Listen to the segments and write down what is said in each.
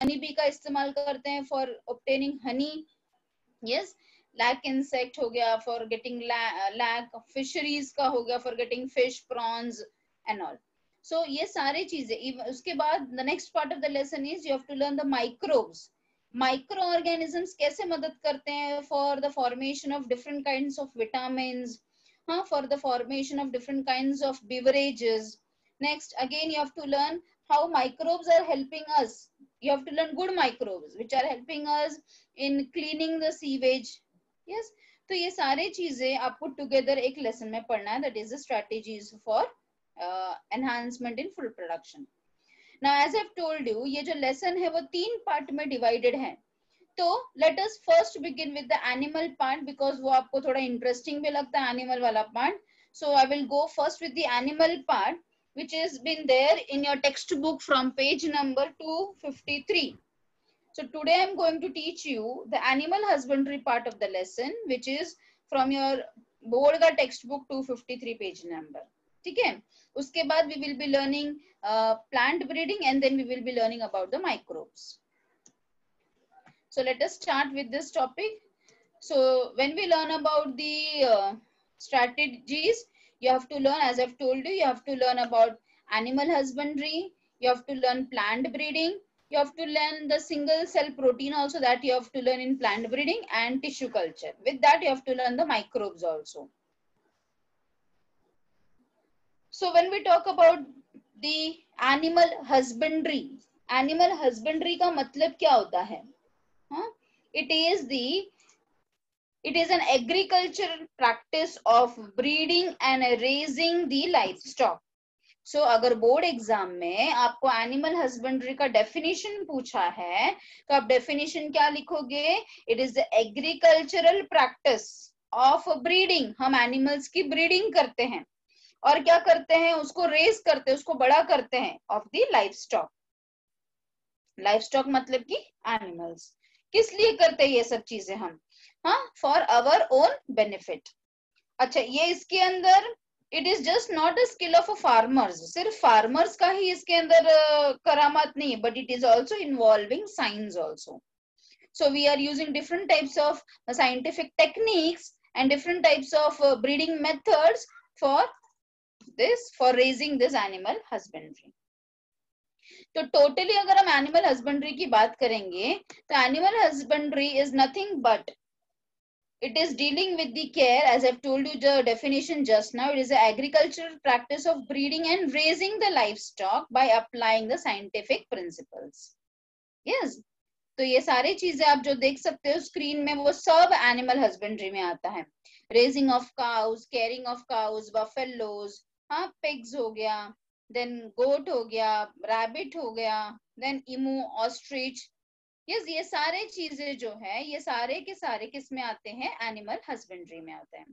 Honey bee का इस्तेमाल करते हैं for obtaining honey. Yes, lac insect हो गया फॉर गेटिंग लैक, फिशरीज का हो गया for getting fish, prawns and all. So ये सारी चीजें. उसके बाद the next part of the lesson is you have to learn the microbes. Microorganisms कैसे मदद करते हैं for the formation of different kinds of vitamins, हाँ, for the formation of different kinds of beverages. Next, again you have to learn how microbes are helping us. You have to learn good microbes which are helping us in cleaning the sewage. Yes, तो ये सारे चीजें आपको together एक lesson में पढ़ना है. That is the strategies for enhancement in food production. Now as I've told you, ये जो lesson है वो 3 part में divided है. तो let us first begin with the animal part because वो आपको थोड़ा interesting भी लगता है animal वाला part. So I will go first with the animal part, which has been there in your textbook from page number 253. So today I am going to teach you the animal husbandry part of the lesson, which is from your board का textbook 253 page number. ठीक है, उसके बाद we will be learning plant breeding and then we will be learning about the microbes. So let us start with this topic. So when we learn about the strategies, you have to learn, as I've told you have to learn about animal husbandry, you have to learn plant breeding, you have to learn the single cell protein also that you have to learn in plant breeding, and tissue culture. With that you have to learn the microbes also. So when we talk about the animal husbandry का मतलब क्या होता है? It is an agricultural practice of breeding and raising the livestock. So अगर board exam में आपको animal husbandry का definition पूछा है तो आप डेफिनेशन क्या लिखोगे? It is the agricultural practice of breeding. हम एनिमल्स की ब्रीडिंग करते हैं और क्या करते हैं? उसको रेस करते हैं, उसको बड़ा करते हैं. Of the livestock. लाइवस्टॉक मतलब कि एनिमल्स. किस लिए करते हैं ये सब चीजें हम? हाँ, फॉर अवर ओन बेनिफिट. अच्छा, ये इसके अंदर it is just not a skill of a farmers. सिर्फ फार्मर्स का ही इसके अंदर करामात नहीं है, but it is also involving science also. So we are using different types of scientific techniques and different types of breeding methods for raising this animal husbandry. तो totally अगर हम एनिमल हस्बेंड्री की बात करेंगे तो animal husbandry is nothing but it is dealing with the care, as I've told you the definition just now. It is an agricultural practice of breeding and raising the livestock by applying the scientific principles. Yes, तो ये सारी चीजें आप जो देख सकते हो screen में वो सब एनिमल हस्बेंड्री में आता है. Raising of cows, caring of cows, buffaloes, हाँ, पिग्स हो गया, देन गोट हो गया, रैबिट हो गया, देन इमू, ऑस्ट्रिच. यस, ये सारे चीजें जो है ये सारे के सारे किस में आते हैं? एनिमल हस्बेंड्री में आते हैं.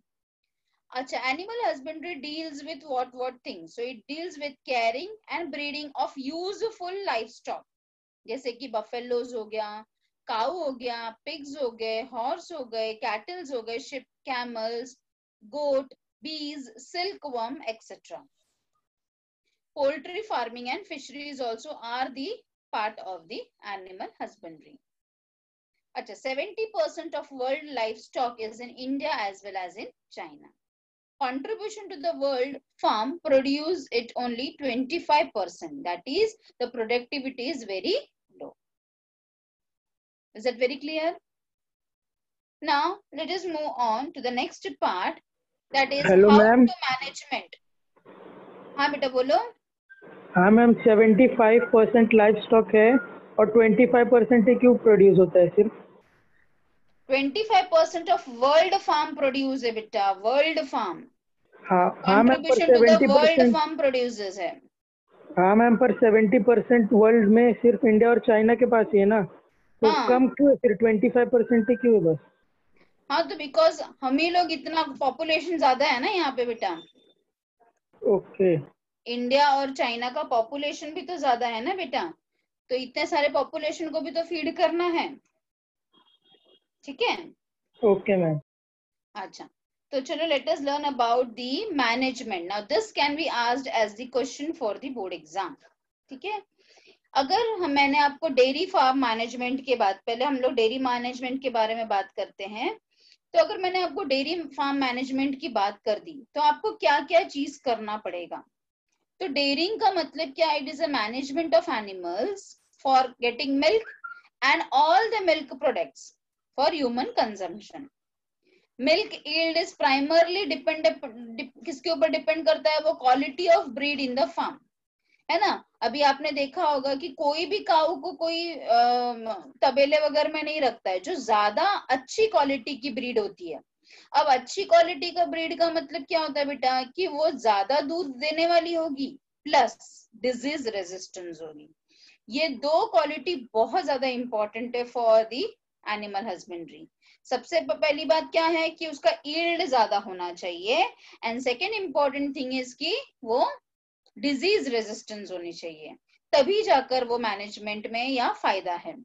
अच्छा, animal husbandry deals with what things? So it deals with caring and breeding of useful livestock, जैसे कि बफेलोज हो गया, काऊ हो गया, पिग्स हो गए, हॉर्स हो गए, कैटल्स हो गए, ship, camels, goat, bees, silkworm etcetera. Poultry farming and fisheries also are the part of the animal husbandry. अच्छा, 70% of world livestock is in India as well as in China. Contribution to the world farm produce it only 25%. That is, the productivity is very low. Is that very clear? Now let us move on to the next part, that is Hello, how ma'am. to management. हाँ बेटा बोलो. हाँ ma'am, 75% live stock है और 25% क्यों produce होता है? सिर्फ 25% ऑफ वर्ल्ड फार्म प्रोड्यूस है बेटा, वर्ल्ड फार्म. हाँ मैम, पर contribution to the world 70%. Farm producers है. हाँ मैम, पर 70% वर्ल्ड में सिर्फ इंडिया और चाइना के पास ही है ना, तो हाँ. कम क्यों है? फिर 25% क्यों है बस? हाँ, तो बिकॉज हम ही लोग इतना पॉपुलेशन ज्यादा है ना यहाँ पे बेटा. ओके. इंडिया और चाइना का पॉपुलेशन भी तो ज्यादा है ना बेटा, तो इतने सारे पॉपुलेशन को भी तो फीड करना है. ठीक है, ओके मैम. अच्छा, तो चलो let us learn about the management. Now this can be asked as the question for the board exam. ठीक है, अगर मैंने आपको डेयरी फार्म मैनेजमेंट के बाद, पहले हम लोग डेयरी मैनेजमेंट के बारे में बात करते हैं, तो अगर मैंने आपको डेयरी फार्म मैनेजमेंट की बात कर दी तो आपको क्या क्या चीज करना पड़ेगा। तो डेयरिंग का मतलब क्या, it is a management of animals for getting milk and all the milk products for human consumption. Milk yield is primarily किसके ऊपर डिपेंड करता है, वो quality of breed in the farm, है ना। अभी आपने देखा होगा कि कोई भी काऊ को कोई तबेले वगैरह में नहीं रखता है जो ज्यादा अच्छी क्वालिटी की ब्रीड होती है। अब अच्छी क्वालिटी का ब्रीड का मतलब क्या होता है बेटा, कि वो ज्यादा दूध देने वाली होगी प्लस डिजीज रेजिस्टेंस होगी। ये दो क्वालिटी बहुत ज्यादा इंपॉर्टेंट है फॉर दी एनिमल हस्बेंड्री। सबसे पहली बात क्या है कि उसका यील्ड ज्यादा होना चाहिए, and second important thing is कि वो डिजीज रेजिस्टेंस होनी चाहिए, तभी जाकर वो मैनेजमेंट में या फायदा है।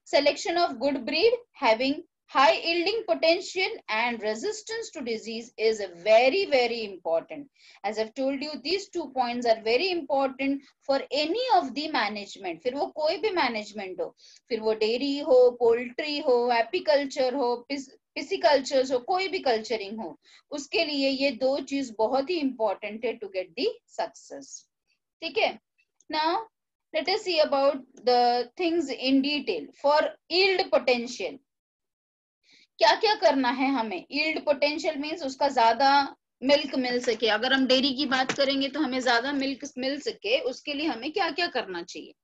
Selection of good breed having high yielding potential and resistance to disease is very important. As I've told you, these 2 points are very important for any of the management. फिर वो कोई भी management हो, फिर वो dairy हो, poultry हो, apiculture हो, pisciculture हो, कोई भी culturing हो, उसके लिए ये दो चीज बहुत ही important है to get the success. ठीक है। Now let us see about the things in detail. For yield potential, क्या क्या करना है हमें। yield potential means उसका ज्यादा मिल्क मिल सके, अगर हम डेयरी की बात करेंगे तो हमें ज्यादा मिल्क मिल सके, उसके लिए हमें क्या क्या करना चाहिए।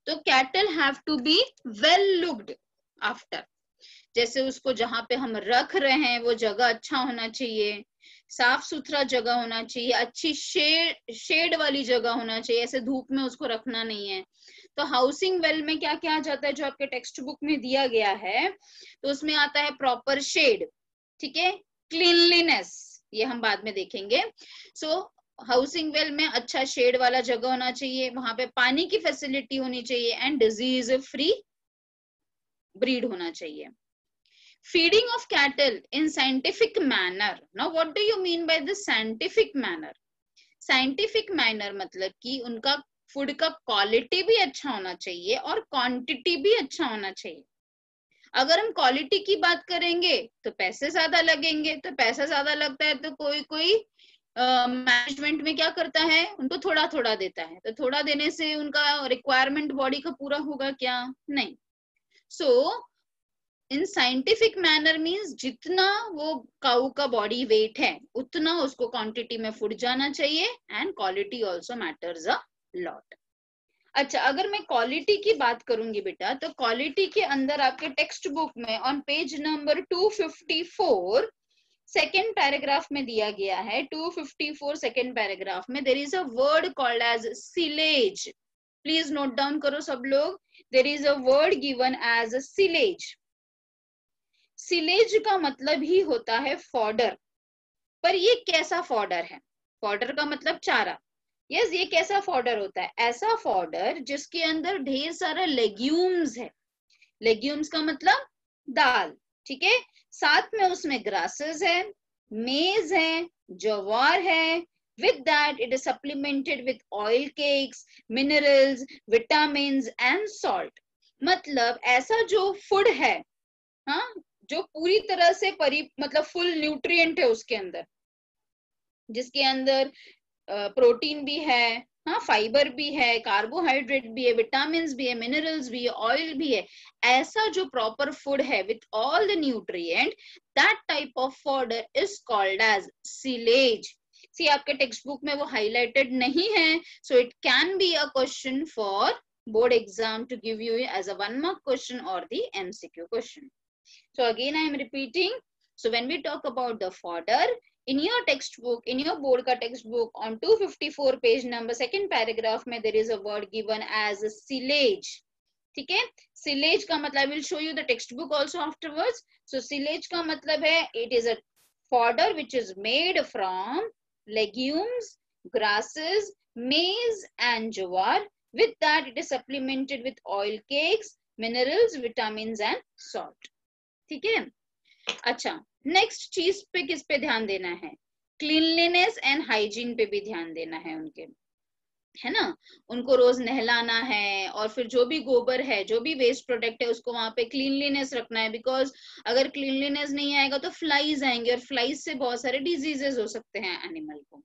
तो cattle have to be well looked after, जैसे उसको जहां पे हम रख रहे हैं वो जगह अच्छा होना चाहिए, साफ सुथरा जगह होना चाहिए, अच्छी शेड वाली जगह होना चाहिए, ऐसे धूप में उसको रखना नहीं है। तो हाउसिंग वेल में क्या क्या आ जाता है जो आपके टेक्स्ट बुक में दिया गया है, तो उसमें आता है प्रॉपर शेड, ठीक है, क्लीनलीनेस, ये हम बाद में देखेंगे। सो हाउसिंग वेल में अच्छा शेड वाला जगह होना चाहिए, वहां पे पानी की फैसिलिटी होनी चाहिए, एंड डिजीज फ्री ब्रीड होना चाहिए। Feeding of cattle in scientific manner. Now what do you mean by the scientific manner? Scientific manner मतलब कि उनका फूड का क्वालिटी भी अच्छा होना चाहिए और क्वांटिटी भी अच्छा होना चाहिए। अगर हम क्वालिटी की बात करेंगे तो पैसे ज्यादा लगेंगे, तो पैसा ज्यादा लगता है तो कोई कोई मैनेजमेंट में क्या करता है, उनको थोड़ा थोड़ा देता है, तो थोड़ा देने से उनका रिक्वायरमेंट बॉडी का पूरा होगा क्या, नहीं। सो इन साइंटिफिक मैनर मीन्स जितना वो काऊ का बॉडी वेट है उतना उसको क्वांटिटी में फूड जाना चाहिए, and quality also matters a lot. अच्छा, अगर मैं क्वालिटी की बात करूंगी बेटा, तो क्वालिटी के अंदर आपके टेक्स्ट बुक में on page number 254 second paragraph में दिया गया है, 254 सेकेंड पैराग्राफ में there is a word called as silage. Please note down करो सब लोग, there is a word given as silage. Silage का मतलब ही होता है फॉडर, पर ये कैसा फॉडर है, फॉडर का मतलब चारा। यस, ये कैसा फॉडर होता है, ऐसा फॉडर जिसके अंदर ढेर सारा लेग्यूम्स है, लेग्यूम्स का मतलब दाल, ठीक है, साथ में उसमें ग्रासेस है, मेज है, ज्वार है, with that it is supplemented with oil cakes, minerals, vitamins and salt। मतलब ऐसा जो फूड है, हाँ, जो पूरी तरह से मतलब फुल न्यूट्रिएंट है उसके अंदर, जिसके अंदर प्रोटीन भी है, हाँ, फाइबर भी है, कार्बोहाइड्रेट भी है, विटामिन्स भी है, मिनरल्स भी है, ऑयल भी है, ऐसा जो प्रॉपर फूड है with all the nutrient, that type of fodder is called as silage. See आपके टेक्स्ट बुक में वो हाईलाइटेड नहीं है, so it can be a question for board exam to give you as a 1 mark question और the MCQ question. So again I am repeating, so when we talk about the fodder, in your textbook, in your board ka textbook on 254 page number second paragraph में there is a word given as silage, ठीक है। silage का मतलब, I will show you the textbook also afterwards. So silage का मतलब है it is a fodder which is made from legumes, grasses, maize and jowar. With that it is supplemented with oil cakes, minerals, vitamins and salt, ठीक है। अच्छा, next चीज पे किस पे ध्यान देना है, क्लीनलीनेस एंड हाइजीन पे भी ध्यान देना है उनके। है ना, उनको रोज नहलाना है, और फिर जो भी गोबर है, जो भी वेस्ट प्रोडक्ट है, उसको वहां पे क्लीनलीनेस रखना है, बिकॉज अगर क्लीनलीनेस नहीं आएगा तो फ्लाइज आएंगे, और फ्लाइज से बहुत सारे डिजीजेस हो सकते हैं एनिमल को।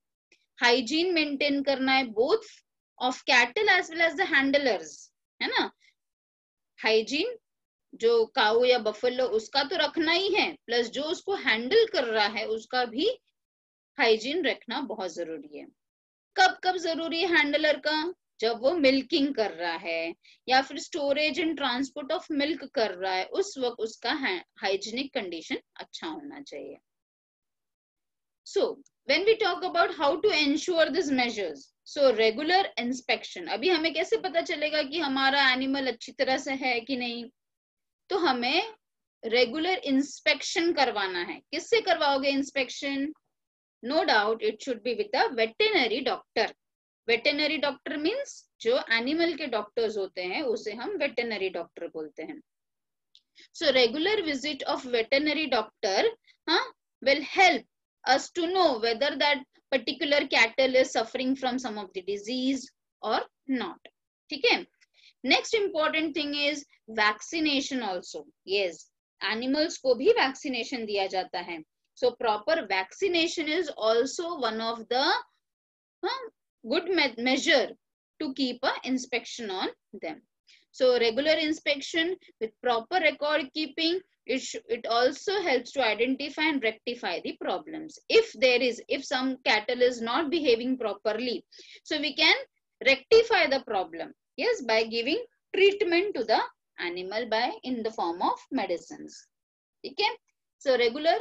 हाइजीन मेंटेन करना है, both of cattle as well as the handlers, है ना। हाइजीन जो काऊ या बफेलो उसका तो रखना ही है, प्लस जो उसको हैंडल कर रहा है उसका भी हाइजीन रखना बहुत जरूरी है। कब कब जरूरी है हैंडलर का? जब वो मिल्किंग कर रहा है या फिर storage and transport of milk कर रहा है, उस वक्त उसका हाइजीनिक कंडीशन अच्छा होना चाहिए। So when we talk about how to ensure these measures, so regular inspection, अभी हमें कैसे पता चलेगा कि हमारा एनिमल अच्छी तरह से है कि नहीं? तो हमें रेगुलर इंस्पेक्शन करवाना है। किससे करवाओगे inspection? No doubt it should be with a veterinary doctor. Veterinary doctor means जो एनिमल के डॉक्टर्स होते हैं उसे हम वेटेनरी डॉक्टर बोलते हैं। So regular visit of veterinary doctor will help us to know whether that particular cattle is suffering from some of the disease or not. ठीक है। Next important thing is vaccination also. Yes, animals को भी vaccination दिया जाता है। So proper vaccination is also one of the good measure to keep a inspection on them. So regular inspection with proper record keeping, it also helps to identify and rectify the problems. If some cattle is not behaving properly, so we can rectify the problem, yes, by giving treatment to the animal in the form of medicines. Okay, so regular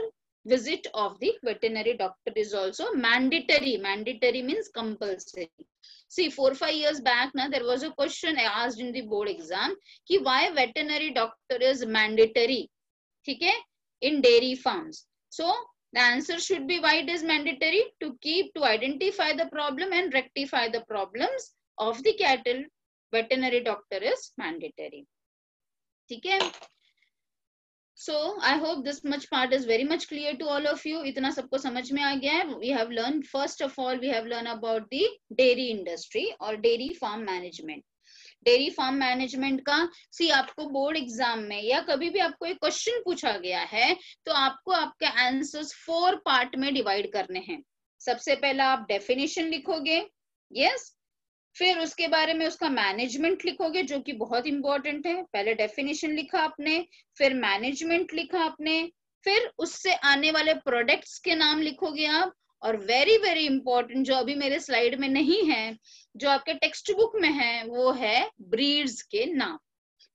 visit of the veterinary doctor is also mandatory. Mandatory means compulsory. See, 4-5 years back now there was a question asked in the board exam कि why veterinary doctor is mandatory, ठीक है, in dairy farms. So the answer should be why it is mandatory: to identify the problem and rectify the problems of the cattle. Veterinary doctor is mandatory. ठीक है. So I hope this much part is very much clear to all of you. इतना सबको समझ में आ गया है. We have learned, first of all, we have learned about the dairy industry और dairy farm management. Dairy farm management का सी आपको बोर्ड एग्जाम में या कभी भी आपको एक क्वेश्चन पूछा गया है तो आपको आपके आंसर्स 4 पार्ट में डिवाइड करने हैं. सबसे पहला आप डेफिनेशन लिखोगे, यस, फिर उसके बारे में उसका मैनेजमेंट लिखोगे जो कि बहुत इंपॉर्टेंट है. पहले डेफिनेशन लिखा आपने, फिर मैनेजमेंट लिखा आपने, फिर उससे आने वाले प्रोडक्ट्स के नाम लिखोगे आप, और वेरी वेरी इंपॉर्टेंट जो अभी मेरे स्लाइड में नहीं है, जो आपके टेक्स्ट बुक में है, वो है ब्रीड्स के नाम.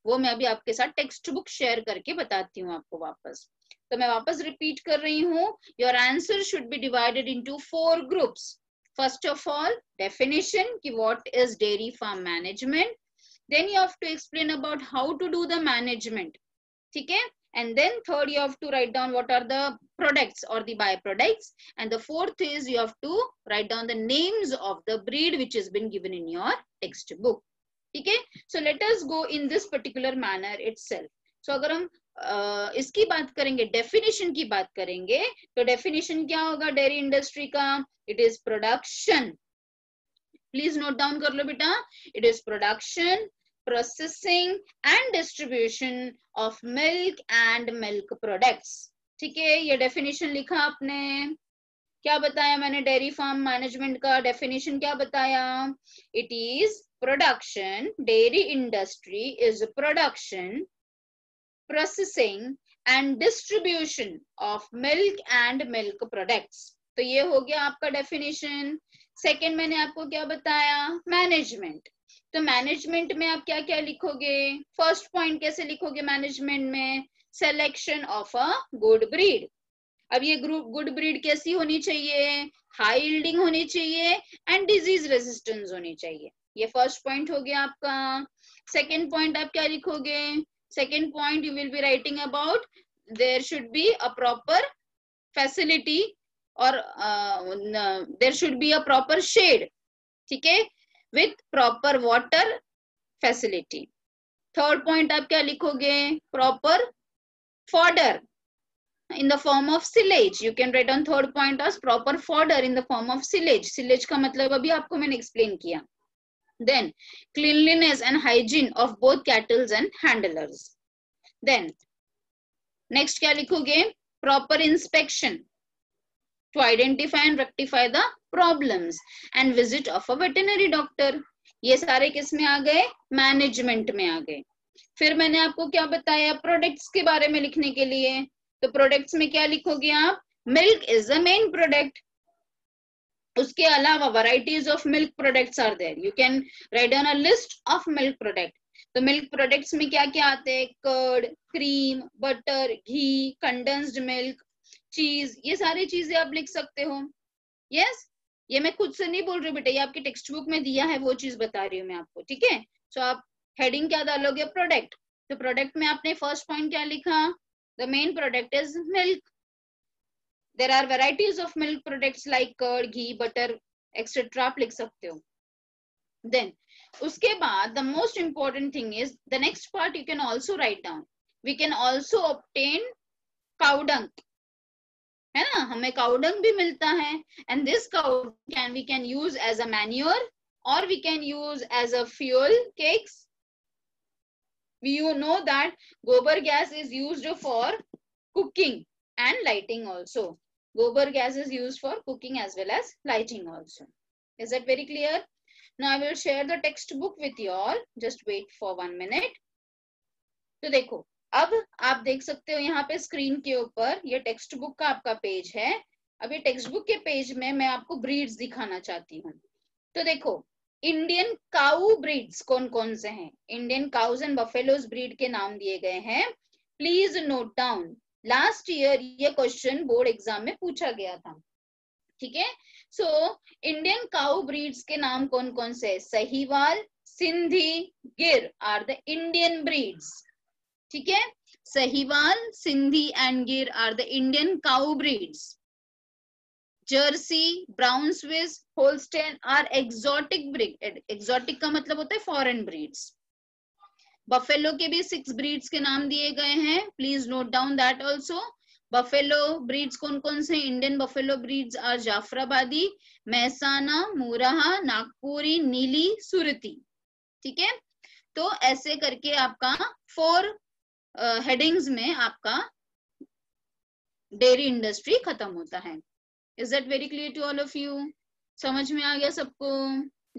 वो मैं अभी आपके साथ टेक्स्ट बुक शेयर करके बताती हूँ आपको वापस. तो मैं वापस रिपीट कर रही हूँ. Your answer should be divided into 4 groups. First of all, definition ki what is dairy farm management. Then you have to explain about how to do the management. ठीक है. And then third, you have to write down what are the products or the byproducts. And the fourth is you have to write down the names of the breed which has been given in your textbook. ठीक है. So let us go in this particular manner itself. So अगर हम इसकी बात करेंगे, definition की बात करेंगे, तो डेफिनेशन क्या होगा डेयरी इंडस्ट्री का? It is production. Please note down कर लो बेटा. It is production, processing and distribution of milk and milk products. ठीक है, ये डेफिनेशन लिखा आपने. क्या बताया मैंने डेयरी फार्म मैनेजमेंट का डेफिनेशन? क्या बताया? It is production, dairy industry is production, processing and distribution of milk and milk products. तो ये हो गया आपका डेफिनेशन. सेकेंड मैंने आपको क्या बताया? मैनेजमेंट. तो मैनेजमेंट में आप क्या क्या लिखोगे? फर्स्ट पॉइंट कैसे लिखोगे मैनेजमेंट में? Selection of a good breed. अब ये गुड ब्रीड कैसी होनी चाहिए? हाई यील्डिंग होनी चाहिए एंड डिजीज रेजिस्टेंस होनी चाहिए. ये फर्स्ट पॉइंट हो गया आपका. सेकेंड पॉइंट आप क्या लिखोगे? Second point you will be writing about there should be a proper facility or there should be a proper shade. ठीक है, with proper water facility. Third point आप क्या लिखोगे? Proper fodder in the form of silage. You can write on third point as proper fodder in the form of silage. Silage का मतलब अभी आपको मैंने explain किया. Then cleanliness and hygiene of both cattle and handlers. Then next क्या लिखोगे? Proper inspection to identify and rectify the problems and visit of a veterinary doctor. ये सारे किस में आ गए? मैनेजमेंट में आ गए. फिर मैंने आपको क्या बताया प्रोडक्ट्स के बारे में लिखने के लिए. तो प्रोडक्ट्स में क्या लिखोगे आप? Milk is the main product. उसके अलावा varieties of milk products are there. You can write down a list of milk product. तो मिल्क प्रोडक्ट्स में क्या क्या आते हैं? कर्ड, क्रीम, बटर, घी, कंडेंस्ड मिल्क, चीज, ये सारी चीजें आप लिख सकते हो. यस, ये मैं खुद से नहीं बोल रही बेटा, ये आपकी टेक्स्ट बुक में दिया है, वो चीज बता रही हूँ मैं आपको. ठीक है. सो आप हेडिंग क्या डालोगे? प्रोडक्ट. तो प्रोडक्ट में आपने फर्स्ट पॉइंट क्या लिखा? The main product is milk. There are varieties of milk products like curd, ghee, butter, etc. आप लिख सकते हो. Then उसके बाद the most important thing is the next part you can also write down. We can also obtain cow dung. है ना, हमें cow dung भी मिलता है. And this cow we can use as a manure or we can use as a fuel cakes. You know that gobar gas is used for cooking and lighting also. Gobar gas is used for cooking as well as lighting also. Is that very clear? Now I will share the textbook with you all. Just wait for 1 minute. तो देखो, अब आप देख सकते हो यहाँ पे screen के ऊपर ये टेक्स्ट बुक का आपका पेज है. अब ये टेक्स्ट बुक के पेज में मैं आपको ब्रीड्स दिखाना चाहती हूँ. तो देखो, इंडियन काऊ ब्रीड्स कौन कौन से हैं? Indian cause and buffaloes breed के नाम दिए गए हैं. Please note down. Last year ये क्वेश्चन बोर्ड एग्जाम में पूछा गया था. ठीक है. सो इंडियन काऊ ब्रीड्स के नाम कौन कौन से? सहीवाल, सिंधी, गिर आर द इंडियन ब्रीड्स. ठीक है. Sahiwal, Sindhi and Gir are the Indian cow breeds. Jersey, Brown Swiss, Holstein are exotic breed. Exotic का मतलब होता है फॉरेन ब्रीड्स. बफेलो के भी 6 ब्रीड्स के नाम दिए गए हैं. Please note down that also. Buffalo breeds कौन कौन से? Indian buffalo breeds are Jafarabadi, Mehsana, Murrah, Nagpuri, Nili, Surti. ठीक है. तो ऐसे करके आपका 4 हेडिंग्स में आपका डेयरी इंडस्ट्री खत्म होता है. Is that very clear to all of you? समझ में आ गया सबको?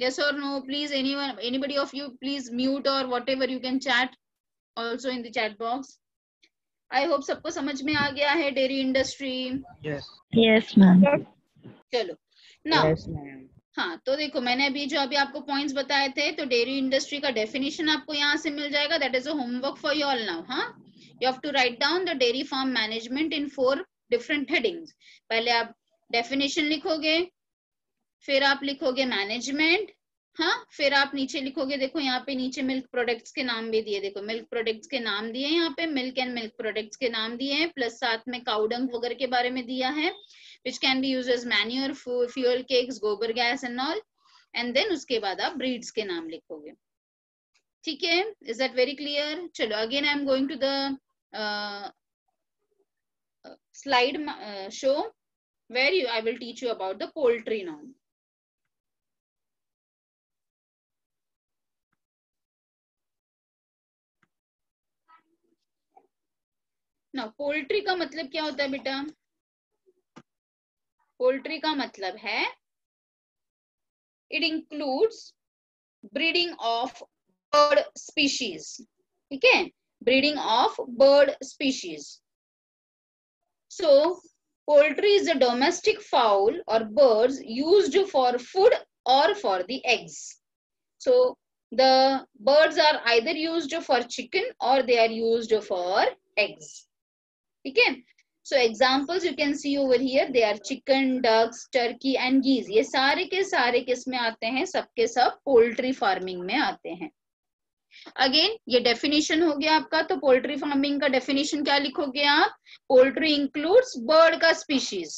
Yes or no? Please, anybody of you, please mute or whatever you can chat also in the chat box. I hope सबको समझ में आ गया है डेयरी इंडस्ट्री. Yes ma'am. चलो now. Yes ma'am. हाँ, तो देखो मैंने अभी आपको पॉइंट्स बताए थे. तो डेयरी इंडस्ट्री का डेफिनेशन आपको यहाँ से मिल जाएगा. That is a homework for you all now. हाँ, you have to write down the dairy farm management in 4 different headings. पहले आप डेफिनेशन लिखोगे, फिर आप लिखोगे मैनेजमेंट. हाँ, फिर आप नीचे लिखोगे, देखो यहाँ पे नीचे मिल्क प्रोडक्ट्स के नाम भी दिए. देखो मिल्क प्रोडक्ट्स के नाम दिए यहाँ पे, मिल्क एंड मिल्क प्रोडक्ट्स के नाम दिए हैं, प्लस साथ में काऊ डंग वगैरह के बारे में दिया है, which can be used as manure, fuel cakes, गोबर gas and all. and then उसके बाद आप ब्रीड्स के नाम लिखोगे. ठीक है. Is that very clear? चलो, again I am going to the slide show where I will teach you about the poultry now. Now poultry का मतलब क्या होता है बेटा? पोल्ट्री का मतलब है it includes breeding of bird species. ठीक है, breeding of bird species. So poultry is a domestic fowl or birds used for food or for the eggs. So the birds are either used for chicken or they are used for eggs. ठीक है. So examples you can see over here, they are chicken, ducks, turkey and geese. ये सारे के सारे किस में आते हैं? सबके सब पोल्ट्री फार्मिंग में आते हैं. अगेन ये डेफिनेशन हो गया आपका. तो पोल्ट्री फार्मिंग का डेफिनेशन क्या लिखोगे आप? पोल्ट्री इंक्लूड्स बर्ड का species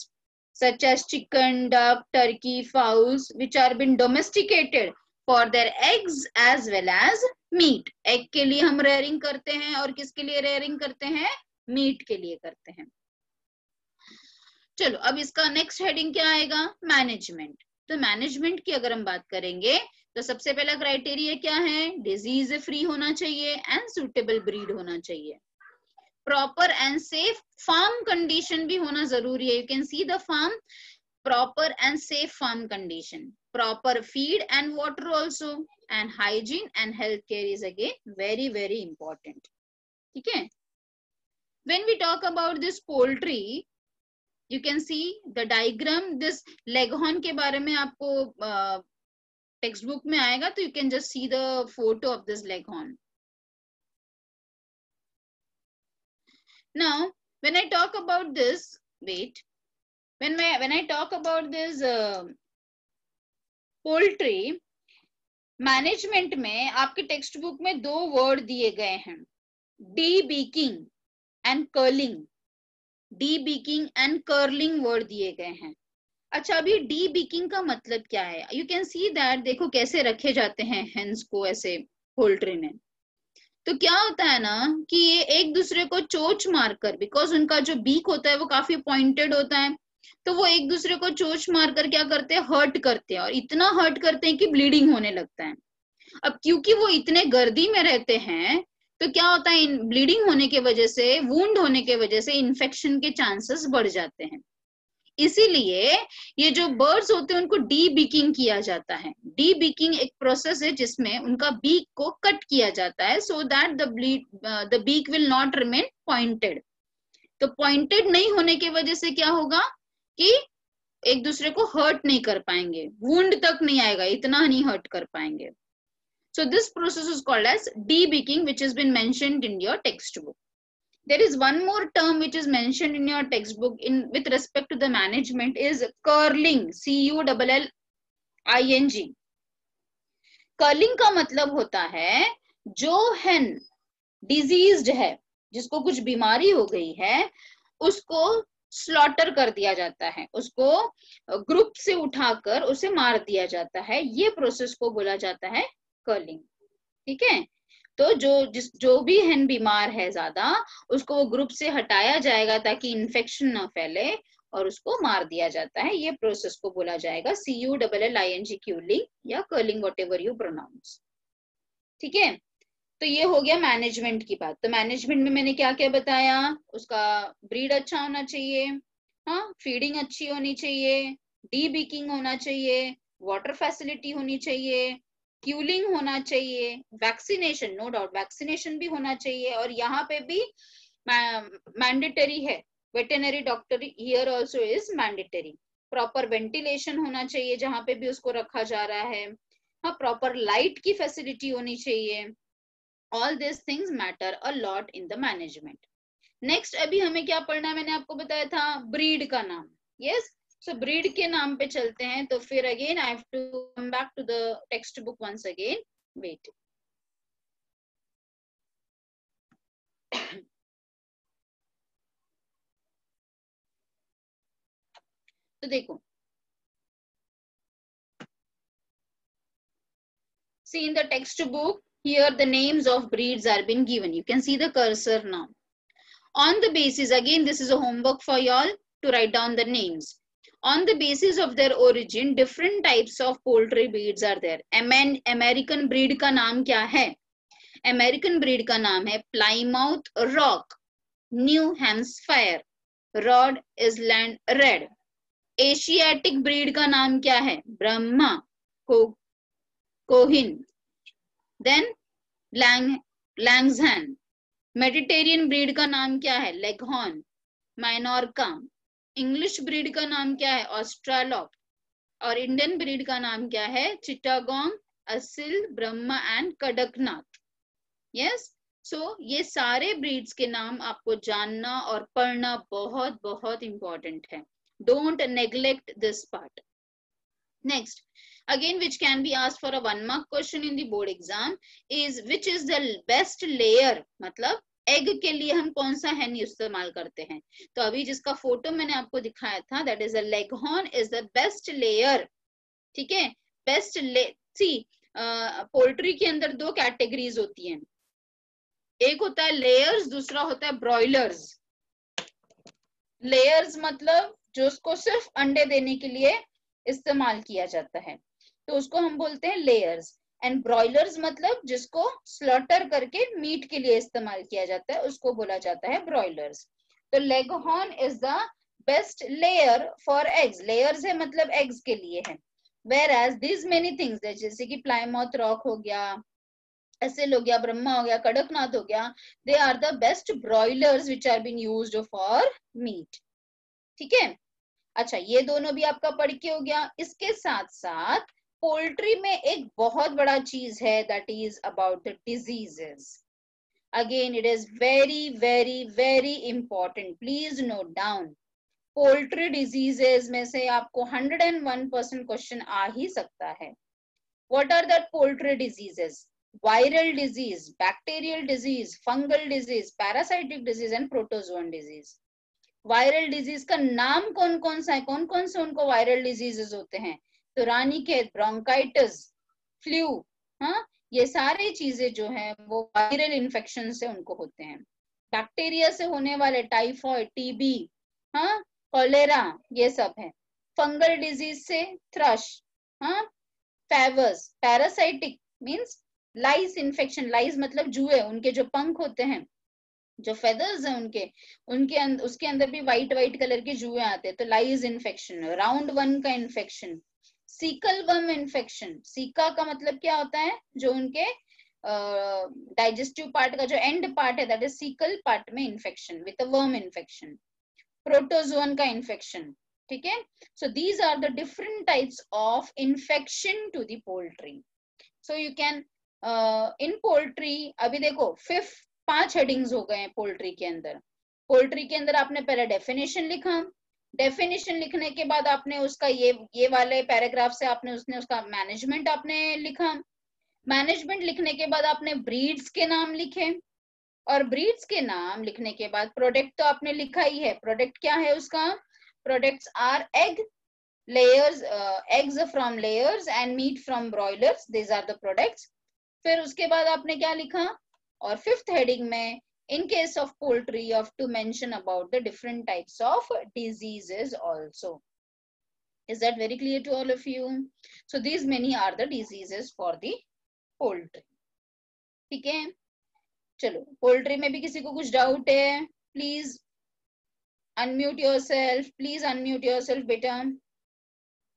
such as chicken, duck, turkey, fowls which are been domesticated for their eggs as well as meat. Egg के लिए हम रेयरिंग करते हैं और किसके लिए रेयरिंग करते हैं? मीट के लिए करते हैं. चलो, अब इसका नेक्स्ट हेडिंग क्या आएगा? मैनेजमेंट. तो मैनेजमेंट की अगर हम बात करेंगे तो सबसे पहला क्राइटेरिया क्या है, डिजीज फ्री होना चाहिए एंड सुटेबल ब्रीड होना चाहिए। Proper and safe farm condition भी होना जरूरी है। You can see the farm, proper and safe farm condition, proper feed and water also, and hygiene and health care is again very very important. ठीक है, when we talk about this poultry, you can see the diagram, this leghorn के बारे में आपको text book में आएगा, तो you can just see the photo of this leghorn. Now when I talk about this, wait, when I talk about this poultry management में आपके text book में दो वर्ड दिए गए हैं, debeaking and culling. Debeaking and culling word दिए गए हैं। अच्छा, अभी डीबीकिंग का मतलब क्या है? यू कैन सी दैट, देखो कैसे रखे जाते हैं हेंस को ऐसे पोल्ट्री में। तो क्या होता है ना कि ये एक दूसरे को चोंच मारकर, बिकॉज उनका जो बीक होता है वो काफी पॉइंटेड होता है, तो वो एक दूसरे को चोंच मारकर क्या करते हैं, हर्ट करते हैं, और इतना हर्ट करते हैं कि ब्लीडिंग होने लगता है। अब क्योंकि वो इतने गर्दी में रहते हैं, तो क्या होता है, ब्लीडिंग होने के वजह से, वुंड होने के वजह से इन्फेक्शन के चांसेस बढ़ जाते हैं। इसीलिए ये जो बर्ड्स होते हैं उनको डीबीकिंग किया जाता है। डीबीकिंग एक प्रोसेस है जिसमें उनका बीक को कट किया जाता है, so that the beak will not remain pointed. तो पॉइंटेड नहीं होने की वजह से क्या होगा कि एक दूसरे को हर्ट नहीं कर पाएंगे, वुंड तक नहीं आएगा, इतना नहीं हर्ट कर पाएंगे। So this process is called as debeaking, which has been mentioned in your textbook. There is one more term which is mentioned in your textbook in with respect to the management is curling, CULLING. Curling का मतलब होता है जो hen diseased है, जिसको कुछ बीमारी हो गई है, उसको स्लॉटर कर दिया जाता है, उसको ग्रुप से उठाकर उसे मार दिया जाता है। ये प्रोसेस को बोला जाता है कर्लिंग। ठीक है, तो जो भी हेन बीमार है ज्यादा, उसको वो ग्रुप से हटाया जाएगा ताकि इन्फेक्शन ना फैले, और उसको मार दिया जाता है। ये प्रोसेस को बोला जाएगा CULLING, क्यूलिंग या curling, whatever you pronounce. ठीक है, तो ये हो गया मैनेजमेंट की बात। तो मैनेजमेंट में मैंने क्या क्या बताया, उसका ब्रीड अच्छा होना चाहिए, हाँ, फीडिंग अच्छी होनी चाहिए, डीबीकिंग होना चाहिए, वाटर फैसिलिटी होनी चाहिए, क्यूलिंग होना चाहिए, वैक्सीनेशन, नो डाउट वैक्सीनेशन भी होना चाहिए, और यहाँ पे भी मैंडेटरी है, veterinary doctor here also is mandatory. Proper ventilation होना चाहिए जहाँ पे भी उसको रखा जा रहा है, हाँ, प्रॉपर लाइट की फैसिलिटी होनी चाहिए। All this things matter a lot in the management. Next अभी हमें क्या पढ़ना है, मैंने आपको बताया था ब्रीड का नाम। यस, सो ब्रीड के नाम पे चलते हैं। तो फिर again I have to come back to the text book once again, wait. तो देखो, see in the textbook here the names of breeds are been given. You can see the cursor now. On the basis, again this is a homework for y'all to write down the names. On the basis of their origin, different types of poultry breeds are there. American breed का नाम क्या है? American breed का नाम है Plymouth Rock, New Hampshire, Rhode Island Red. Asiatic breed का नाम क्या है? Brahma, Cohin, then Langshan. Mediterranean breed का नाम क्या है? Leghorn, Minorca. English breed का नाम क्या है? Australope. और Indian breed का नाम क्या है? Chittagong, Asil, Brahma and Kadaknath. Yes, so ये सारे breeds के नाम आपको जानना और पढ़ना बहुत बहुत important है. Don't neglect this part. Next, again which can be asked for a 1 mark question in the board exam is which is the best layer, मतलब एग के लिए हम कौन सा hen इस्तेमाल करते हैं। तो अभी जिसका फोटो मैंने आपको दिखाया था, that is a leghorn is the best layer. ठीक है, बेस्ट सी पोल्ट्री के अंदर दो कैटेगरीज होती हैं, एक होता है लेयर्स, दूसरा होता है ब्रॉयलर्स। लेयर्स मतलब जो उसको सिर्फ अंडे देने के लिए इस्तेमाल किया जाता है, तो उसको हम बोलते हैं लेयर्स। एंड ब्रॉयलर्स मतलब जिसको स्लॉटर करके मीट के लिए इस्तेमाल किया जाता है उसको बोला जाता है ब्रॉयलर्स। तो leghorn is the best layer for eggs. Layers है मतलब एग्स के लिए है। Whereas these many things जैसे कि प्लाईमाउथ रॉक हो गया, एसिल हो गया, ब्रह्मा हो गया, कड़कनाथ हो गया, they are the best broilers which are been used for meat. ठीक है, अच्छा ये दोनों भी आपका पढ़ के हो गया। इसके साथ साथ पोल्ट्री में एक बहुत बड़ा चीज है that is about the diseases. Again it is very very very important, please note down. Poultry diseases में से आपको 101% क्वेश्चन आ ही सकता है। What are that poultry diseases? Viral disease, bacterial disease, fungal disease, parasitic disease and protozoan disease. Viral disease का नाम कौन कौन सा है, कौन कौन से उनको वायरल डिजीजेस होते हैं? तो रानीखेत, ब्रोंकाइटिस, फ्लू, हाँ, ये सारी चीजें जो है वो वायरल इन्फेक्शन से उनको होते हैं। बैक्टीरिया से होने वाले टाइफॉइड, टीबी, हाँ, कॉलेरा, ये सब है। फंगल डिजीज से थ्रश, हाँ, फेवर्स। पैरासाइटिक मींस लाइस इन्फेक्शन, लाइस मतलब जुए, उनके जो पंख होते हैं, जो फेदर्स है उनके उसके अंदर भी व्हाइट व्हाइट कलर के जुए आते हैं, तो लाइस इन्फेक्शन। राउंड वन का infection, sickle worm infection. Caeca का मतलब क्या होता है? जो उनके डाइजेस्टिव पार्ट का जो एंड पार्ट है दैट इज सीकल पार्ट में infection with a worm infection. Protozoan का इन्फेक्शन। ठीक है, so these are the different types of infection to the poultry. So you can in poultry, अभी देखो 5 headings हो गए हैं पोल्ट्री के अंदर। पोल्ट्री के अंदर आपने पहले डेफिनेशन लिखा, डेफिनेशन लिखने के बाद आपने उसका ये वाले पैराग्राफ से आपने उसका मैनेजमेंट आपने लिखा। मैनेजमेंट लिखने के बाद आपने ब्रीड्स के नाम लिखे, और ब्रीड्स के नाम लिखने के बाद प्रोडक्ट तो आपने लिखा ही है। प्रोडक्ट क्या है उसका? Products are egg, layers, eggs from layers and meat from broilers, these are the products। फिर उसके बाद आपने क्या लिखा? और 5th heading में in case of poultry you have to mention about the different types of diseases also। Is that very clear to all of you? So these many are the diseases for the poultry। ठीक है, चलो poultry में भी किसी को कुछ doubt है? Please unmute yourself, please unmute yourself बेटा।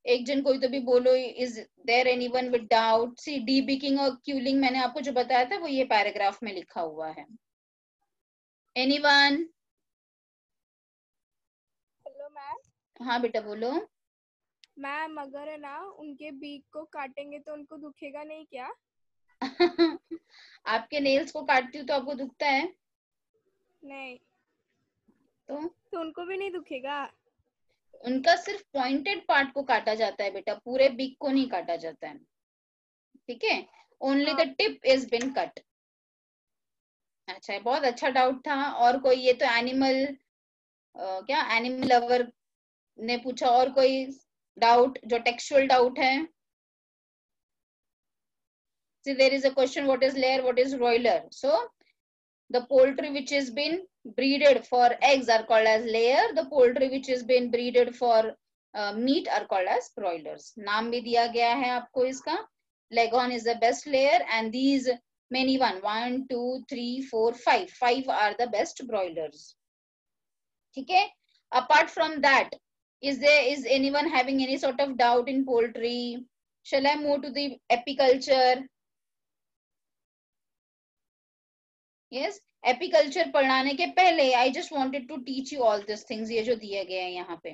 एक जन कोई तो भी बोलो, is there anyone with doubt? See debeaking और क्यूलिंग मैंने आपको जो बताया था वो ये पैराग्राफ में लिखा हुआ है। एनीवन? Hello ma'am. हाँ बेटा बोलो। मैम अगर है ना उनके बीक को काटेंगे तो उनको दुखेगा नहीं क्या? आपके नेल्स को काटती हूँ तो आपको दुखता है? नहीं तो उनको भी नहीं दुखेगा? उनका सिर्फ पॉइंटेड पार्ट को काटा जाता है बेटा, पूरे बीक को नहीं काटा जाता है। ठीक है, only the tip is been cut. अच्छा, बहुत अच्छा डाउट था। और कोई? ये तो एनिमल क्या एनिमल लवर ने पूछा। और कोई डाउट जो टेक्सुअल डाउट है? See, there is a question, what is layer, what is broiler? So the poultry which has been breeded for eggs are called as layer, the poultry which has been breeded for meat are called as broilers। नाम भी दिया गया है आपको इसका। Leghorn is the best layer and these many 1, 2, 3, 4, 5 are the best broilers। ठीक है, apart from that, is anyone having any sort of doubt in poultry? Shall I move to the apiculture? Yes, apiculture पढ़ाने के पहले I just wanted to teach you all this things, ये जो दिए गए हैं यहाँ पे।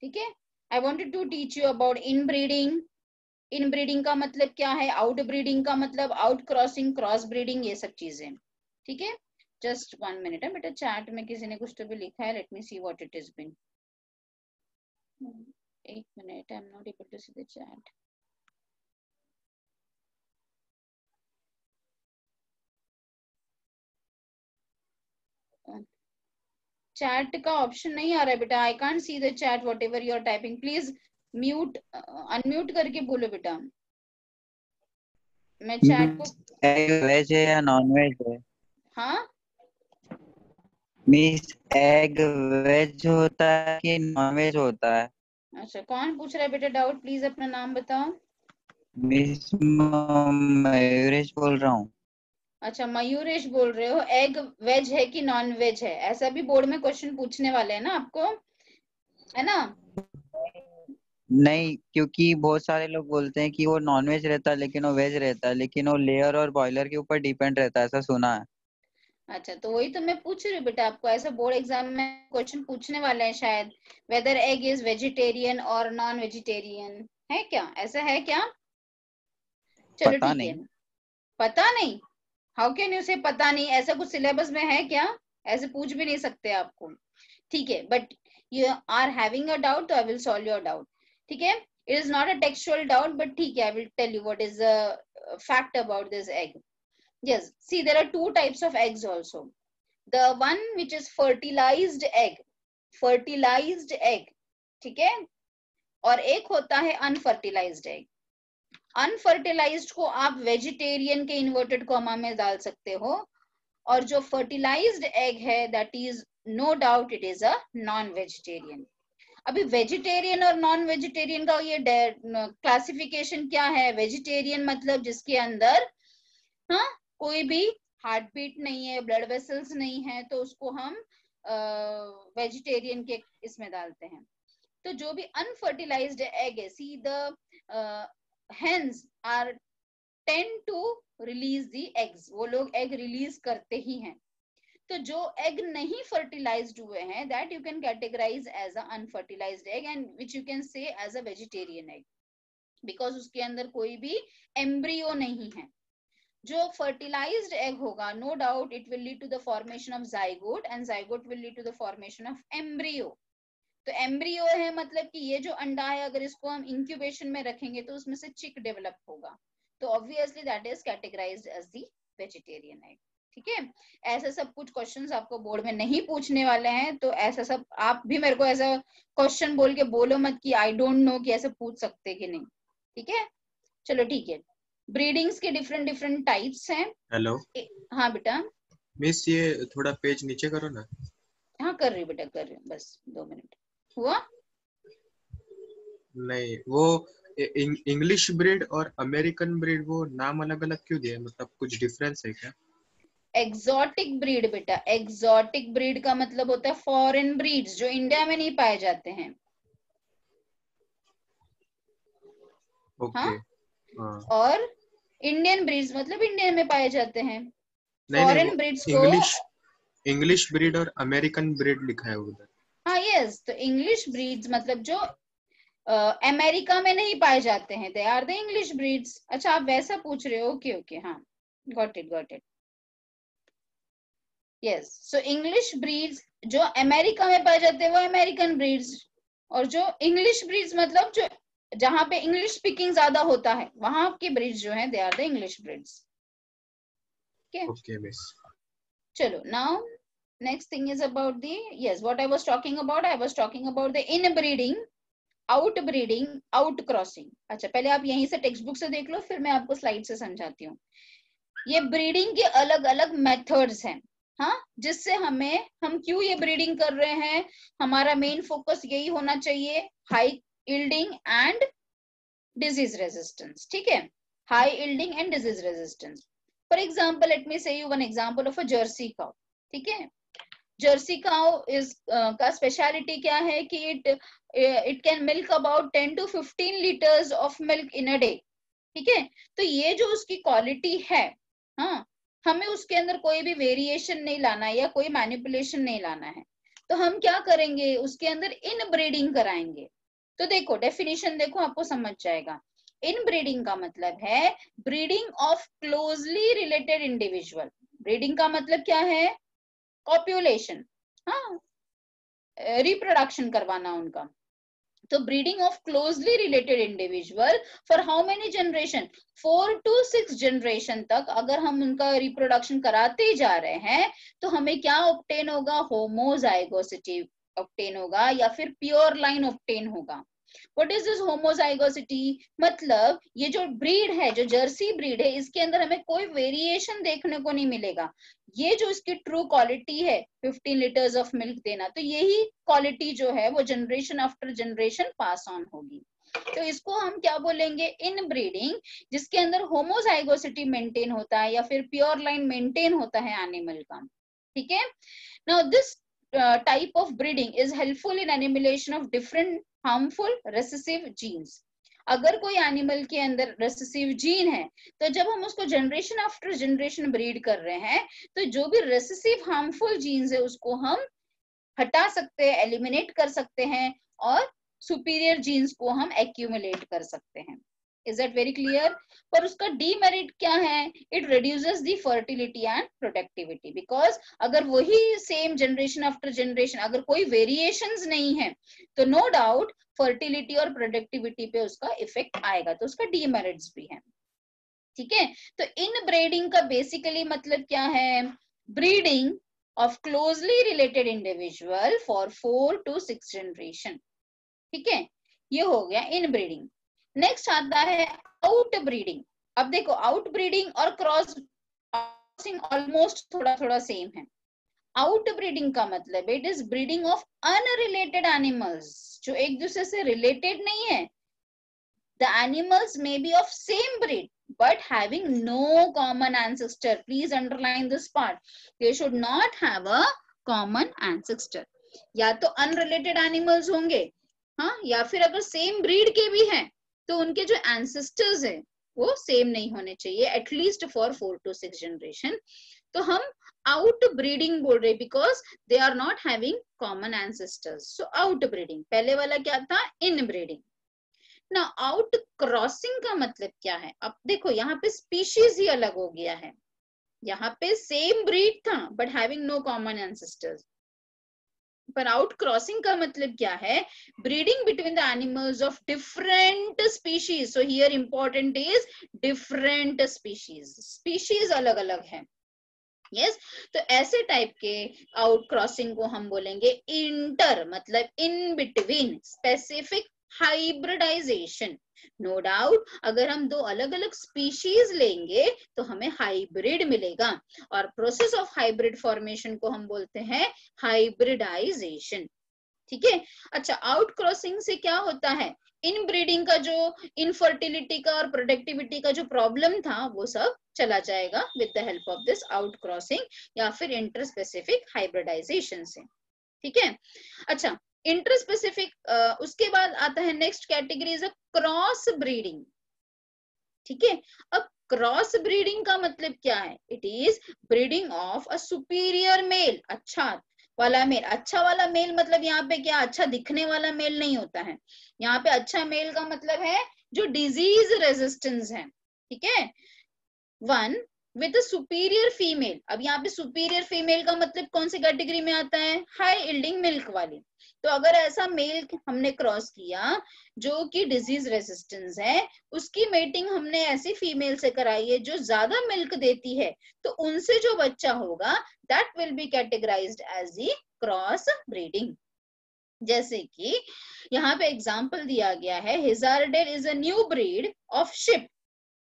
ठीक है, I wanted to teach you about inbreeding. Inbreeding का मतलब क्या है, आउट ब्रीडिंग का मतलब, आउट क्रॉसिंग, क्रॉस ब्रीडिंग, ये सब चीजें। ठीक है, जस्ट 1 मिनट है बेटा, चैट में किसी ने कुछ तो भी लिखा है, let me see what it is been. 1 minute, I am not able to see the chat. Chat का ऑप्शन नहीं आ रहा है बेटा, I can't see the chat whatever you are typing. Please mute unmute करके बोलो बेटा। मैं चैट को एग वेज है या नॉन वेज है? हाँ मीन्स एग वेज होता है कि नॉन वेज होता है? अच्छा, कौन पूछ रहा है बेटा डाउट? प्लीज अपना नाम बताओ। मिस मयूरेश बोल रहा हूँ। अच्छा, मयूरेश बोल रहे हो। एग वेज है कि नॉन वेज है? ऐसा भी बोर्ड में क्वेश्चन पूछने वाले हैं ना आपको, है ना? नहीं, क्योंकि बहुत सारे लोग बोलते हैं कि वो नॉनवेज रहता है लेकिन वो वेज रहता है, लेकिन वो लेयर और बॉयलर के ऊपर डिपेंड रहता है, ऐसा सुना है। अच्छा, तो वही तो मैं पूछ रही हूँ बेटा आपको, ऐसा बोर्ड एग्जाम में क्वेश्चन पूछने वाले हैं शायद, वेदर एग इज वेजिटेरियन और नॉन वेजिटेरियन, है क्या? ऐसा है क्या? चलो पता ठीक है। नहीं। पता नहीं? हाउ कैन यू से पता नहीं? ऐसा कुछ सिलेबस में है क्या? ऐसे पूछ भी नहीं सकते आपको। ठीक है, but you are having a doubt, तो I will solve your doubt. ठीक है, it is not a textual doubt, but ठीक है, I will tell you what is the fact about this egg. Yes, see, there are two types of eggs also. The one which is fertilized egg, fertilized egg, ठीक है, और एक होता है unfertilised egg. Unfertilised को आप vegetarian के inverted comma में डाल सकते हो, और जो फर्टिलाइज्ड एग है that is no doubt it is a non vegetarian. अभी वेजिटेरियन और नॉन वेजिटेरियन का ये क्लासिफिकेशन क्या है? वेजिटेरियन मतलब जिसके अंदर हाँ कोई भी हार्ट बीट नहीं है, ब्लड वेसल्स नहीं है, तो उसको हम वेजिटेरियन के इसमें डालते हैं. तो जो भी अनफर्टिलाइज्ड एग है, see the hens are tend to release the eggs, वो लोग एग रिलीज करते ही हैं. तो जो एग नहीं फर्टिलाइज्ड हुए हैं that you can categorise as a unfertilised egg and which you can say as a vegetarian egg, because उसके अंदर कोई भी एम्ब्रियो नहीं है. जो फर्टिलाइज्ड एग होगा, no doubt it will lead to the formation of zygote, and zygote will lead to the formation of embryo. तो एम्ब्रियो है मतलब कि ये जो अंडा है, अगर इसको हम इंक्यूबेशन में रखेंगे तो उसमें से चिक डेवलप होगा, तो obviously that is categorised as the vegetarian egg. ठीक है, ऐसा सब कुछ क्वेश्चंस आपको बोर्ड में नहीं पूछने वाले हैं, तो ऐसा सब आप भी मेरे को ऐसा क्वेश्चन बोल के बोलो मत कि आई डोंट नो कि ऐसे पूछ सकते कि नहीं. ठीक है, चलो ठीक है. ब्रीडिंग्स के डिफरेंट डिफरेंट टाइप्स हैं. हेलो हाँ बेटा. मिस, ये थोड़ा पेज नीचे करो ना. हाँ कर रही हूँ बेटा, कर रही हूँ, बस 2 मिनट हुआ. नहीं, वो इंग्लिश ब्रीड और अमेरिकन ब्रीड, वो नाम अलग अलग क्यों दिए? मतलब कुछ डिफरेंस है क्या? एग्जॉटिक ब्रीड बेटा, एग्जॉटिक ब्रीड का मतलब होता है फॉरेन ब्रीड्स जो इंडिया में नहीं पाए जाते हैं. ओके. हाँ, हाँ. और इंडियन ब्रीड्स मतलब इंडिया में पाए जाते हैं. नहीं नहीं, फॉरेन वो ब्रीड्स को इंग्लिश ब्रीड और अमेरिकन ब्रीड लिखा है उधर. हाँ यस, तो इंग्लिश ब्रीड्स मतलब जो अमेरिका में नहीं पाए जाते हैं, they are the English breeds. अच्छा, आप वैसा पूछ रहे हो? ओके ओके, हाँ, got it got it. Yes, so English breeds जो अमेरिका में पाए जाते हैं वो अमेरिकन ब्रीड्स, और जो इंग्लिश ब्रीड्स मतलब जो जहां पे इंग्लिश स्पीकिंग ज्यादा होता है वहां के ब्रीड्स जो हैं they are the English breeds. Okay miss. चलो, now next thing is about the, yes, what I was talking about, I was talking about the inbreeding, outbreeding, outcrossing. अच्छा, पहले आप यहीं से टेक्स्ट बुक से देख लो, फिर मैं आपको स्लाइड से समझाती हूँ. ये ब्रीडिंग के अलग अलग मेथड्स हैं. हाँ, जिससे हम क्यों ये ब्रीडिंग कर रहे हैं, हमारा मेन फोकस यही होना चाहिए, high yielding and disease resistance. ठीक है, high yielding and disease resistance. For example, let me say you one example of a Jersey cow. ठीक है, जर्सी काउ इज का स्पेशलिटी क्या है कि it can milk about 10 to 15 litres of milk in a day. ठीक है, तो ये जो उसकी क्वालिटी है, हाँ, हमें उसके अंदर कोई भी वेरिएशन नहीं लाना है या कोई मैनिपुलेशन नहीं लाना है. तो हम क्या करेंगे, उसके अंदर इन ब्रीडिंग कराएंगे. तो देखो डेफिनेशन देखो, आपको समझ जाएगा. इन ब्रीडिंग का मतलब है breeding of closely related individual. Breeding का मतलब क्या है? कॉप्यूलेशन, हाँ, रिप्रोडक्शन करवाना उनका. तो breeding of closely related individual for how many generation, 4 to 6 generation तक अगर हम उनका रिप्रोडक्शन कराते जा रहे हैं तो हमें क्या ऑब्टेन होगा? होमोजाइगोसिटी ऑब्टेन होगा, या फिर प्योर लाइन ऑब्टेन होगा. What is this homozygosity? मतलब ये जो ब्रीड है, जो जर्सी ब्रीड है, इसके अंदर हमें कोई वेरिएशन देखने को नहीं मिलेगा। ये जो इसकी ट्रू क्वालिटी है 15 लीटर्स ऑफ मिल्क देना, तो यही क्वालिटी जो है वो generation after generation pass on होगी। तो इसको हम क्या बोलेंगे? इन ब्रीडिंग, जिसके अंदर होमोजाइगोसिटी मेंटेन होता है या फिर प्योर लाइन मेंटेन होता है एनिमल का। ठीक है, now this type of breeding is helpful in annihilation of different harmful recessive genes. अगर कोई एनिमल के अंदर रेसेसिव जीन है, तो जब हम उसको जनरेशन आफ्टर जनरेशन ब्रीड कर रहे हैं, तो जो भी रेसेसिव हार्मफुल जीन्स है उसको हम हटा सकते हैं, एलिमिनेट कर सकते हैं, और सुपीरियर जीन्स को हम एक्यूमुलेट कर सकते हैं। Is that very clear? पर उसका डीमेरिट क्या है? It reduces the fertility and productivity, because अगर वही सेम जनरेशन आफ्टर जनरेशन अगर कोई वेरिएशंस नहीं है, तो नो डाउट फर्टिलिटी और प्रोडक्टिविटी पे उसका इफेक्ट आएगा, तो उसका डीमेरिट्स भी है। ठीक है, तो इन ब्रीडिंग का बेसिकली मतलब क्या है? Breeding of closely related individual for 4 to 6 generation. ठीक है, ये हो गया इन ब्रीडिंग। नेक्स्ट आता है आउट ब्रीडिंग। अब देखो, आउट ब्रीडिंग और क्रॉसिंग ऑलमोस्ट थोड़ा थोड़ा सेम है। आउट ब्रीडिंग का मतलब it is breeding of unrelated animals, जो एक दूसरे से रिलेटेड नहीं है। The animals may be of same breed but having no common ancestor. Please underline this part. They should not have a common ancestor. या तो unrelated animals होंगे, हाँ, या फिर अगर सेम ब्रीड के भी हैं, तो उनके जो एंसेस्टर्स है वो सेम नहीं होने चाहिए, एटलीस्ट फॉर 4 to 6 जनरेशन। तो हम आउट ब्रीडिंग बोल रहे, because they are not having common ancestors. So out breeding. पहले वाला क्या था? In breeding. ना आउट क्रॉसिंग का मतलब क्या है? अब देखो, यहाँ पे स्पीशीज ही अलग हो गया है। यहाँ पे सेम ब्रीड था but having no common ancestors. पर आउट क्रॉसिंग का मतलब क्या है? Breeding between the animals of different species. So here important is different species, species अलग अलग है। यस, तो ऐसे टाइप के आउट क्रॉसिंग को हम बोलेंगे इंटर, मतलब in between specific hybridisation. No doubt, अगर हम दो अलग अलग स्पीशीज लेंगे तो हमें हाइब्रिड मिलेगा, और प्रोसेस ऑफ हाइब्रिड फॉर्मेशन को हम बोलते हैं हाइब्रिडाइजेशन। ठीक है, अच्छा, आउट क्रॉसिंग से क्या होता है? इन ब्रीडिंग का जो इनफर्टिलिटी का और प्रोडक्टिविटी का जो प्रॉब्लम था वो सब चला जाएगा with the help of this out crossing या फिर इंटर स्पेसिफिक हाइब्रिडाइजेशन से। ठीक है, अच्छा, इंटर स्पेसिफिक। उसके बाद आता है next category is a cross breeding. ठीक है, अब क्रॉस ब्रीडिंग का मतलब क्या है? It is breeding of a superior male, अच्छा वाला मेल। अच्छा वाला मेल मतलब यहाँ पे क्या? अच्छा दिखने वाला मेल नहीं होता है। यहाँ पे अच्छा मेल का मतलब है जो डिजीज रेजिस्टेंस है। ठीक है, one with a superior female. अब यहाँ पे सुपीरियर फीमेल का मतलब कौन सी कैटेगरी में आता है? हाई यील्डिंग मिल्क वाली। तो अगर ऐसा मेल हमने क्रॉस किया जो कि डिजीज रेजिस्टेंस है, उसकी मेटिंग हमने ऐसी फीमेल से कराई है जो ज्यादा मिल्क देती है, तो उनसे जो बच्चा होगा that will be categorised as the cross breeding. जैसे कि यहाँ पे एग्जांपल दिया गया है, Hissardale is a new breed of sheep.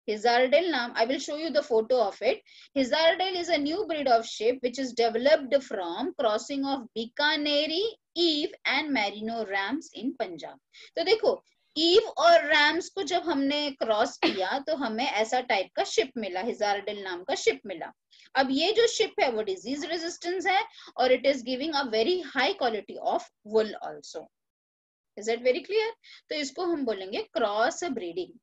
Hizardale naam, I will show you the photo of it. Hizardale is a new breed of sheep which is developed from crossing of Bikaneri, Eve and Merino rams in Punjab. तो देखो, ewe और rams को जब हमने cross किया तो हमें ऐसा टाइप का शिप मिला, हिजारडेल नाम का शिप मिला। अब ये जो शिप है वो डिजीज रेजिस्टेंस है और it is giving a very high quality of wool also. Is it very clear? तो इसको हम बोलेंगे क्रॉस ब्रीडिंग।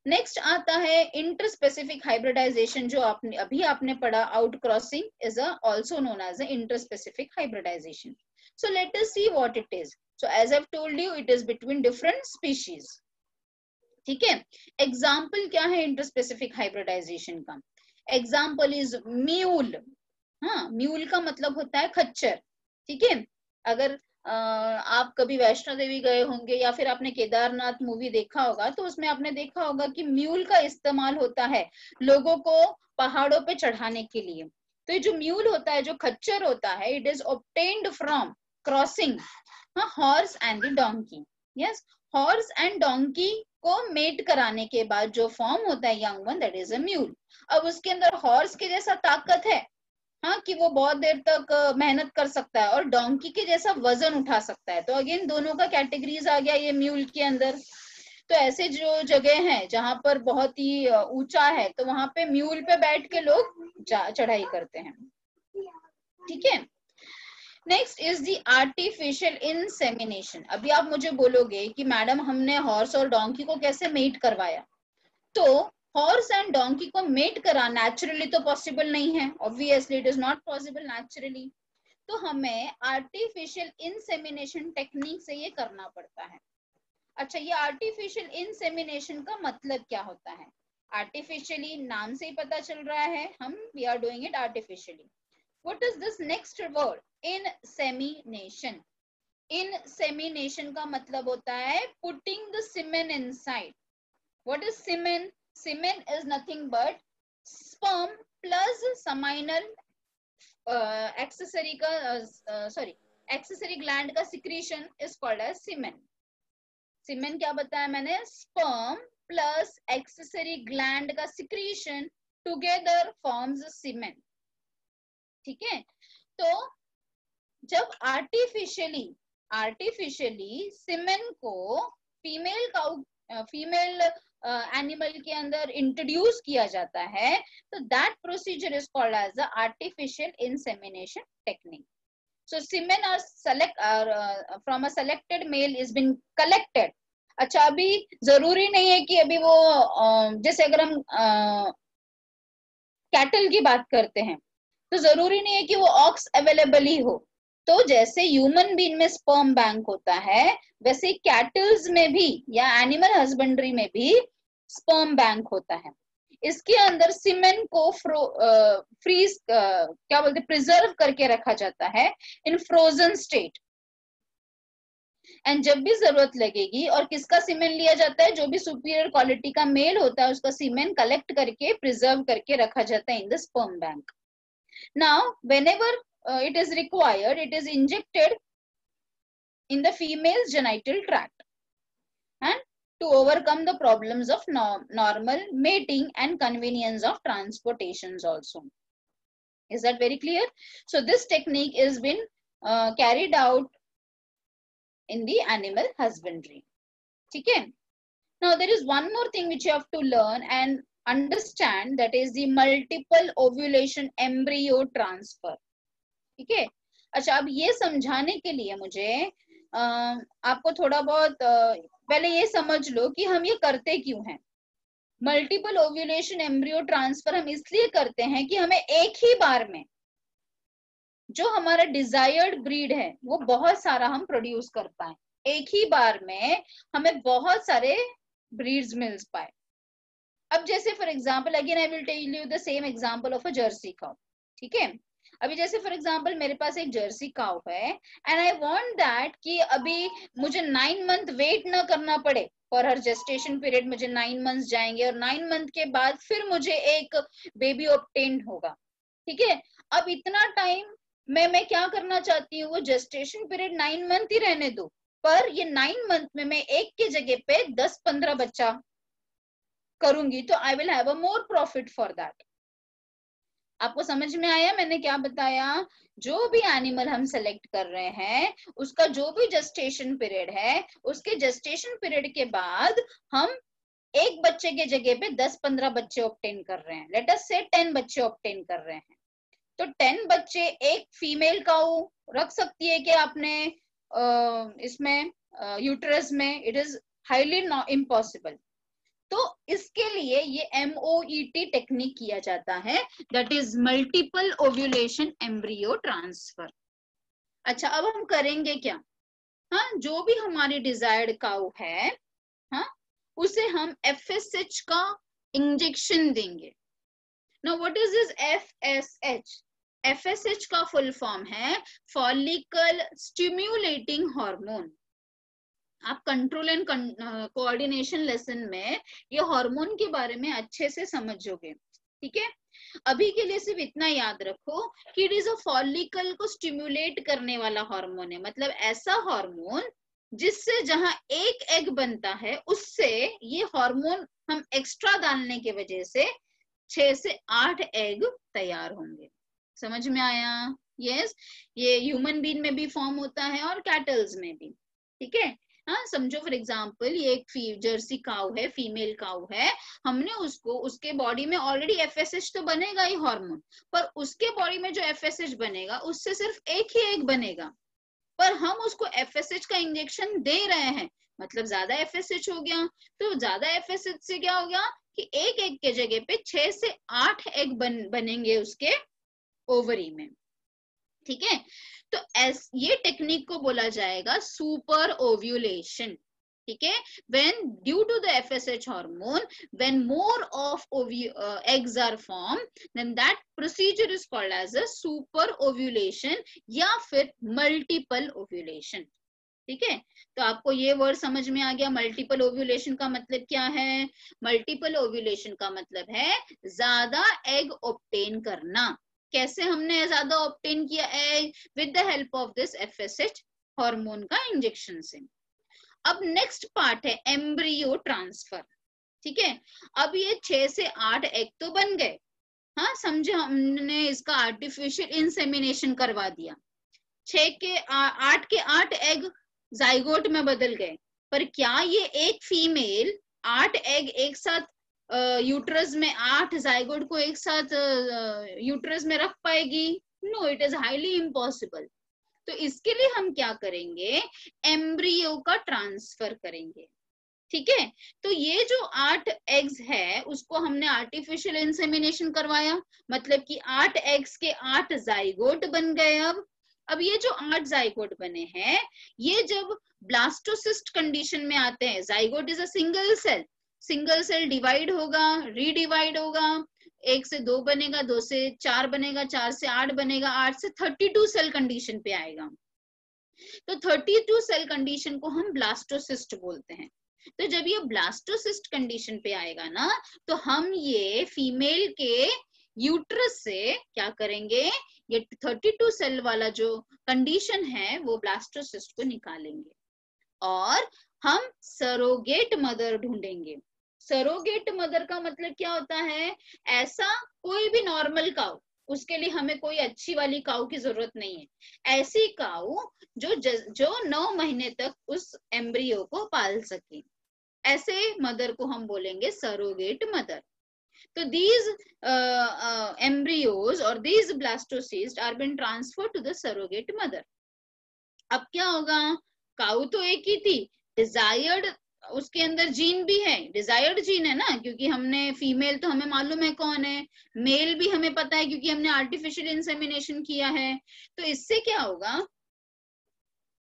नेक्स्ट आता है इंटर स्पेसिफिक हाइब्रिडाइजेशन, जो आपने पढ़ा। Out crossing is also known as inter specific hybridisation. So let us see what it is. So as I have told you, it is between different species. ठीक है, example क्या है inter specific hybridisation का? Example is mule. हाँ, mule का मतलब होता है खच्चर। ठीक है, अगर आप कभी वैष्णो देवी गए होंगे या फिर आपने केदारनाथ मूवी देखा होगा, तो उसमें आपने देखा होगा कि म्यूल का इस्तेमाल होता है लोगों को पहाड़ों पे चढ़ाने के लिए। तो ये जो म्यूल होता है, जो खच्चर होता है, it is obtained from crossing horse and the donkey. Yes, horse and donkey को मेट कराने के बाद जो फॉर्म होता है young one, that is a mule. अब उसके अंदर हॉर्स के जैसा ताकत है, हाँ, कि वो बहुत देर तक मेहनत कर सकता है, और डोंकी के जैसा वजन उठा सकता है। तो अगेन दोनों का कैटेगरीज आ गया ये म्यूल के अंदर। तो ऐसे जो जगह है जहां पर बहुत ही ऊंचा है, तो वहां पे म्यूल पे बैठ के लोग चढ़ाई करते हैं। ठीक है, next is the artificial insemination. अभी आप मुझे बोलोगे कि मैडम हमने हॉर्स और डोंकी को कैसे मेट करवाया, तो हॉर्स एंड डोंकी को मेट करा नेचुरली तो पॉसिबल नहीं है, obviously it is not possible naturally. तो हमें आर्टिफिशियल इंसेमिनेशन टेक्निक से ये करना पड़ता है। अच्छा, ये आर्टिफिशियल इंसेमिनेशन का मतलब क्या होता है? आर्टिफिशियली नाम से ही पता चल रहा है, हम we are doing it artificially. What is this next word? Insemination. Insemination का मतलब होता है putting the semen inside. What is semen? Semen is nothing but sperm plus seminal accessory का एक्सेसरी ग्लैंड का secretion is called as semen. Semen क्या बताया मैंने? Sperm plus accessory gland का सिक्रीशन टुगेदर फॉर्म्स सीमेन। ठीक है, तो जब आर्टिफिशियली सीमेन को फीमेल एनिमल के अंदर इंट्रोड्यूस किया जाता है, तो that procedure is called as the artificial insemination technique. So semen from a selected male is been collected. अच्छा, अभी जरूरी नहीं है कि अभी वो जैसे अगर हम कैटल की बात करते हैं तो जरूरी नहीं है कि वो ऑक्स अवेलेबल ही हो। तो जैसे ह्यूमन बीइंग में स्पर्म बैंक होता है, वैसे कैटल्स में भी या एनिमल हस्बेंड्री में भी स्पर्म बैंक होता है। इसके अंदर सीमेन को फ्रीज क्या बोलते, प्रिजर्व करके रखा जाता है इन फ्रोजन स्टेट। एंड जब भी जरूरत लगेगी, और किसका सीमेन लिया जाता है? जो भी सुपीरियर क्वालिटी का मेल होता है उसका सीमेन कलेक्ट करके प्रिजर्व करके रखा जाता है in the sperm bank. Now whenever it is required, it is injected in the female genital tract and to overcome the problems of normal mating and convenience of transportations also. Is that very clear? So this technique is been carried out in the animal husbandry. Okay. Now there is one more thing which you have to learn and understand, that is the multiple ovulation embryo transfer. ठीक है, अच्छा, अब ये समझाने के लिए मुझे आपको थोड़ा बहुत पहले ये समझ लो कि हम ये करते क्यों हैं। मल्टीपल ओव्यूलेशन एम्ब्रियो ट्रांसफर हम इसलिए करते हैं कि हमें एक ही बार में जो हमारा डिजायर्ड ब्रीड है वो बहुत सारा हम प्रोड्यूस कर पाए, एक ही बार में हमें बहुत सारे ब्रीड्स मिल पाए। अब जैसे for example, again I will tell you the same example of a Jersey cow. ठीक है, अभी जैसे फॉर एग्जाम्पल मेरे पास एक जर्सी काउ है एंड आई वांट दैट कि अभी मुझे 9 मंथ वेट ना करना पड़े फॉर हर जेस्टेशन पीरियड। मुझे 9 मंथ्स जाएंगे और 9 मंथ के बाद फिर मुझे एक बेबी ऑब्टेन होगा। ठीक है, अब इतना टाइम मैं क्या करना चाहती हूँ, वो जेस्टेशन पीरियड 9 मंथ ही रहने दो, पर ये 9 मंथ में मैं एक के जगह पे 10-15 बच्चा करूंगी, तो I will have a more profit for that. आपको समझ में आया मैंने क्या बताया? जो भी एनिमल हम सेलेक्ट कर रहे हैं उसका जो भी जेस्टेशन पीरियड है, उसके जेस्टेशन पीरियड के बाद हम एक बच्चे के जगह पे 10-15 बच्चे ऑब्टेन कर रहे हैं। लेट अस से 10 बच्चे ऑब्टेन कर रहे हैं, तो 10 बच्चे एक फीमेल काऊ रख सकती है कि आपने इसमें यूट्रस में? It is highly impossible. तो इसके लिए ये MOET टेक्निक किया जाता है, that is multiple ovulation embryo transfer. अच्छा, अब हम करेंगे क्या? हाँ, जो भी हमारी डिजायर्ड काउ है, हाँ, उसे हम FSH का इंजेक्शन देंगे। Now what is this FSH? FSH का फुल फॉर्म है फॉलिकल स्टिम्युलेटिंग हार्मोन। आप कंट्रोल एंड कोऑर्डिनेशन लेसन में ये हार्मोन के बारे में अच्छे से समझोगे। ठीक है, अभी के लिए सिर्फ इतना याद रखो कि इट इज अ फॉलिकल को स्टिम्युलेट करने वाला हार्मोन है, मतलब ऐसा हार्मोन जिससे जहां एक एग बनता है उससे ये हार्मोन हम एक्स्ट्रा डालने की वजह से 6 से 8 एग तैयार होंगे। समझ में आया? यस, ये ह्यूमन बीइंग में भी फॉर्म होता है और कैटल्स में भी। ठीक है, हाँ, समझो फॉर एग्जांपल ये एक जर्सी काउ है, फीमेल काउ है, हमने उसको, उसके बॉडी में ऑलरेडी एफएसएच तो बनेगा ही हार्मोन, पर उसके बॉडी में जो एफएसएच बनेगा उससे सिर्फ एक ही एग बनेगा, पर हम उसको एफएसएच का इंजेक्शन दे रहे हैं, मतलब ज्यादा एफएसएच हो गया। तो ज्यादा एफएसएच से क्या हो गया कि एक एग के जगह पे 6 से 8 एग बनेंगे उसके ओवरी में। ठीक है, तो ये टेक्निक को बोला जाएगा सुपर ओव्यूलेशन। ठीक है, when due to the FSH hormone, when more of eggs are formed, then that procedure is called as a super ovulation या फिर multiple ovulation। ठीक है, तो आपको ये वर्ड समझ में आ गया। मल्टीपल ओव्यूलेशन का मतलब क्या है? मल्टीपल ओव्यूलेशन का मतलब है ज्यादा एग ऑब्टेन करना। कैसे हमने ज्यादा ऑब्टेन किया egg? With the help of this FSH hormone का इंजेक्शन से। अब नेक्स्ट पार्ट है एम्ब्रियो ट्रांसफर। ठीक है, अब ये 6 से 8 एग तो बन गए, हाँ समझे, हमने इसका आर्टिफिशियल इंसेमिनेशन करवा दिया, 8 के 8 एग जाइगोट में बदल गए, पर क्या ये एक फीमेल 8 एग एक साथ यूट्रस में, 8 जाइगोट को एक साथ यूट्रस में रख पाएगी? No, it is highly impossible. तो इसके लिए हम क्या करेंगे? एम्ब्रियो का ट्रांसफर करेंगे। ठीक है, तो ये जो 8 एग्स है उसको हमने आर्टिफिशियल इंसेमिनेशन करवाया, मतलब कि 8 एग्स के 8 जाइगोट बन गए। अब ये जो 8 जाइगोट बने हैं, ये जब ब्लास्टोसिस्ट कंडीशन में आते हैं, zygote is a single cell divide होगा, रीडिवाइड होगा, 1 से 2 बनेगा, 2 से 4 बनेगा, 4 से 8 बनेगा, 8 से 32 सेल कंडीशन पे आएगा। तो 32 सेल कंडीशन को हम ब्लास्टोसिस्ट बोलते हैं। तो जब ये ब्लास्टोसिस्ट कंडीशन पे आएगा ना, तो हम ये फीमेल के यूट्रस से क्या करेंगे? ये 32 सेल वाला जो कंडीशन है वो ब्लास्टोसिस्ट को निकालेंगे और हम सरोगेट मदर ढूंढेंगे। सरोगेट मदर का मतलब क्या होता है? ऐसा कोई भी नॉर्मल काऊ, उसके लिए हमें कोई अच्छी वाली काऊ की जरूरत नहीं है, ऐसी काऊ जो 9 महीने तक उस एम्ब्रियो को पाल सके, ऐसे मदर को हम बोलेंगे सरोगेट मदर। तो these embryos or these blastocysts are been transferred to the surrogate mother। अब क्या होगा? काऊ तो एक ही थी, डिजायर्ड उसके अंदर जीन भी है, डिजायर्ड जीन है ना, क्योंकि हमने फीमेल तो हमें मालूम है कौन है, मेल भी हमें पता है क्योंकि हमने आर्टिफिशियल इंसेमिनेशन किया है। तो इससे क्या होगा?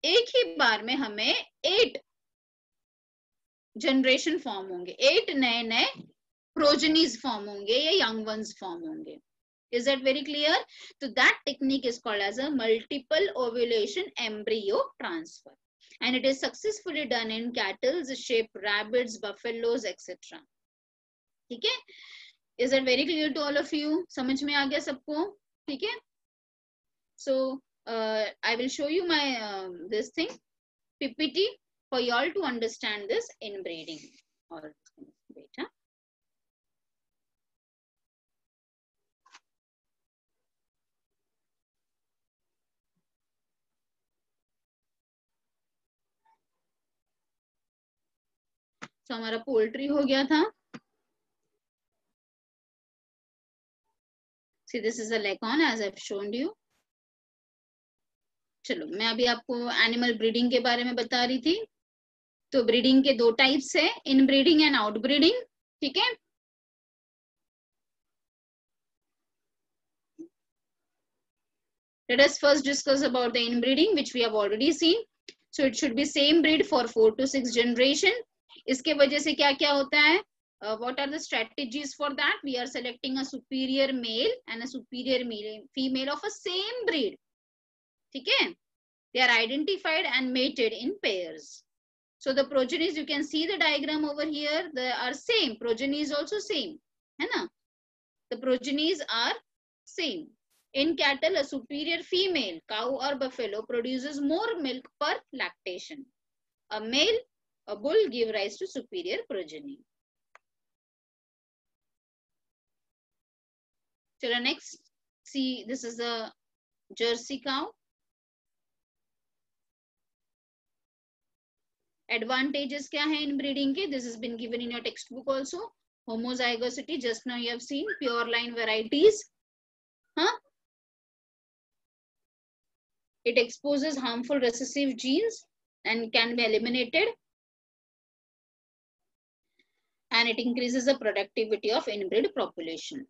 एक ही बार में हमें 8 जनरेशन फॉर्म होंगे, 8 नए प्रोजेनीज फॉर्म होंगे या यंग वंस फॉर्म होंगे। Is that very clear? So that technique is called as a multiple ovulation embryo transfer, and it is successfully done in cattle, sheep, rabbits, buffaloes, etc. ठीक है? Is that very clear to all of you? समझ में आ गया सबको? ठीक है? So I will show you my this thing PPT for you all to understand this inbreeding. Or wait, huh? तो हमारा पोल्ट्री हो गया था। See, this is a leghorn as I've shown you. चलो, मैं अभी आपको एनिमल ब्रीडिंग के बारे में बता रही थी। तो ब्रीडिंग के 2 टाइप्स है, इन ब्रीडिंग एंड आउट ब्रीडिंग। ठीक है, let us first discuss about the inbreeding, which we have already seen. So it should be same breed for 4 to 6 generation. इसके वजह से क्या क्या होता है? What are the strategies for that? We are selecting a superior male and a superior female of a same breed. ठीक है, they are identified and mated in pairs. So the progenies, you can see the diagram over here, they are same, progeny is also same, है ना? The progenies are same. In cattle, a superior female cow or buffalo produces more milk per lactation. A male, a bull give rise to superior progeny. Chalo next, see, this is the Jersey cow. Advantages क्या है in breeding के? This has been given in your textbook also. Homozygosity, just now you have seen. Pure line varieties. It exposes harmful recessive genes and can be eliminated. And it increases the productivity of inbred population.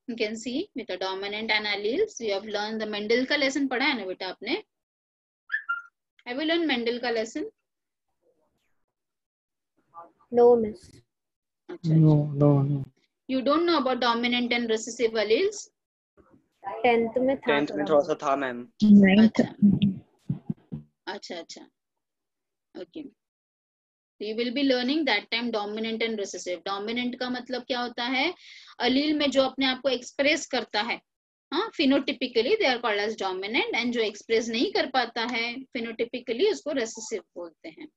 You can see with the dominant and alleles, you have learned the Mendel का lesson पढ़ा है ना बेटा आपने? Have you learned Mendel का lesson? No, miss. No. You don't know about dominant and recessive alleles? 10th में था 10th में थोड़ा सा था मैम। अच्छा okay. So you will be learning that time dominant and recessive. Dominant का मतलब क्या होता है? allele में जो अपने आप को express करता है, हाँ, phenotypically they are called as dominant, and जो express नहीं कर पाता है phenotypically उसको recessive बोलते हैं.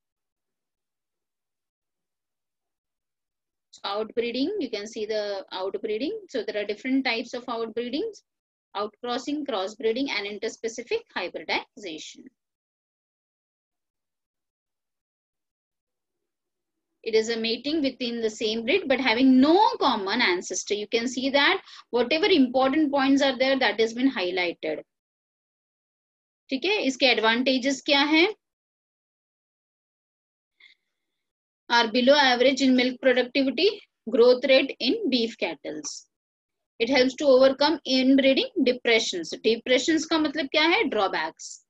So outbreeding, you can see the outbreeding. So there are different types of outbreedings: outcrossing, crossbreeding, and interspecific hybridization. It is a mating within the same breed but having no common ancestor. You can see that whatever important points are there, that has been highlighted. ठीक है, इसके advantages क्या हैं? Are below average in milk productivity, growth rate in beef cattle. It helps to overcome inbreeding depressions. Depressions का मतलब क्या है? Drawbacks.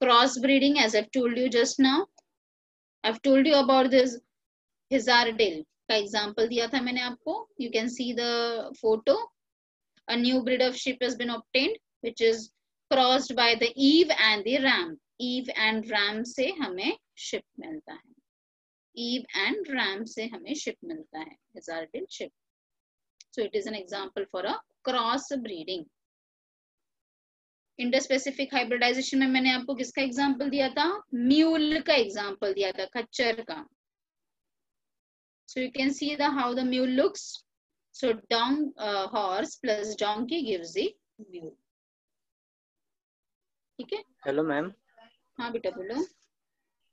Crossbreeding, as I've told you just now. I've told you about this Hizardale का example दिया था मैंने आपको. You can see the photo. A new breed of sheep has been obtained, which is crossed by the Eve and the Ram. Eve and Ram से हमें sheep मिलता है. Eve and Ram से हमें sheep मिलता है. Hizardale sheep. So it is an example for a cross breeding. Interspecific hybridization में मैंने आपको किसका एग्जांपल दिया था? म्यूल का एग्जांपल दिया था, खच्चर का. So you can see the how the mule looks. So horse plus donkey gives the mule. ठीक है? Hello ma'am. हाँ बेटा बोलो.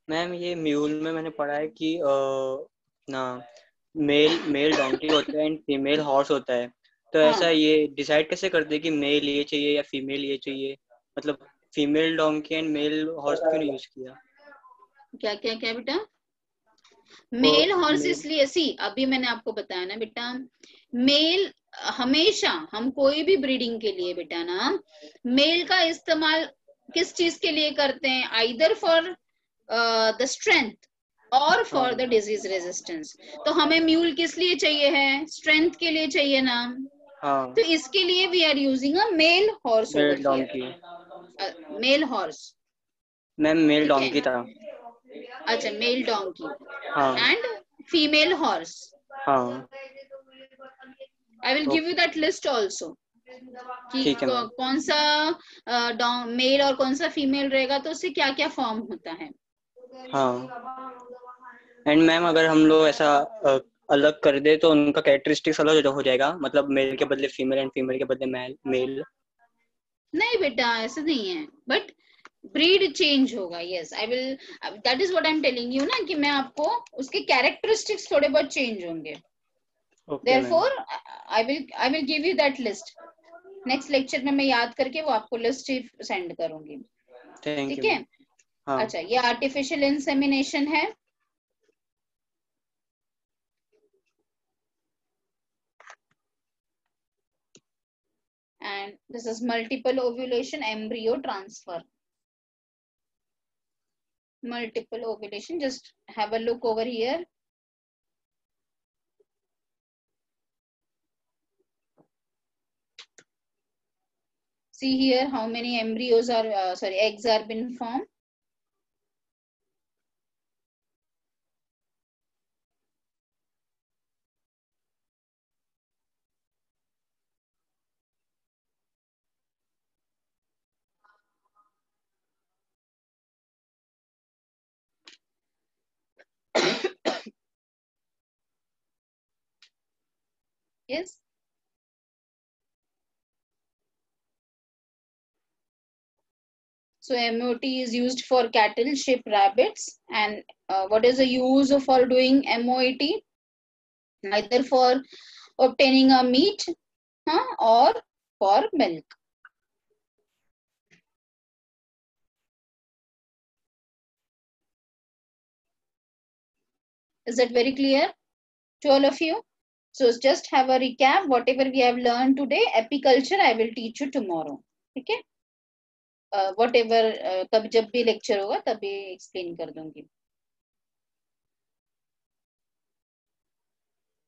मैम ये म्यूल में मैंने पढ़ा है कि ना मेल डोंकी होता है एंड फीमेल हॉर्स होता है. तो ऐसा ये डिसाइड कैसे करते हैं कि मेल ये चाहिए या फीमेल ये चाहिए? मतलब female donkey and male horse क्यों नहीं यूज किया? क्या बेटा? मेल हॉर्स इसलिए सी अभी मैंने आपको बताया ना बेटा, मेल हमेशा हम कोई भी ब्रीडिंग के लिए बेटा ना मेल का इस्तेमाल किस चीज के लिए करते हैं? आइदर फॉर द स्ट्रेंथ और फॉर द डिजीज रेजिस्टेंस. तो हमें म्यूल किस लिए चाहिए है? स्ट्रेंथ के लिए चाहिए ना. तो इसके लिए we are using a male horse over here. Male horse ma'am male donkey था. अच्छा, male donkey and female horse. I will give you that list also कि कौन सा मेल और कौन सा फीमेल रहेगा तो उससे क्या क्या फॉर्म होता है. एंड मैम अगर हम लोग ऐसा अलग कर दे तो उनका कैरेक्टरिस्टिक्स अलग हो जाएगा, मतलब मेल के बदले फीमेल एंड फीमेल के बदले मेल. नहीं बेटा ऐसा नहीं है, बट ब्रीड चेंज होगा. Yes I will, that is what I am telling you ना कि मैं आपको उसके कैरेक्टरिस्टिक्स थोड़े बहुत चेंज होंगे. Therefore I will give you that list. Next lecture में मैं याद करके वो आपको लिस्ट सेंड करूंगी. ठीक है? अच्छा, ये आर्टिफिशियल इंसेमिनेशन है. And this is multiple ovulation embryo transfer. Multiple ovulation, just have a look over here. See here how many embryos are eggs are been formed. Yes. So MOT is used for cattle, sheep, rabbits. And what is the use for doing MOT? Either for obtaining a meat or for milk. Is that very clear to all of you? So just have a recap. Whatever we have learned today, apiculture I will teach you tomorrow. Okay? Whatever तब जब भी lecture होगा तभी explain कर दूंगी.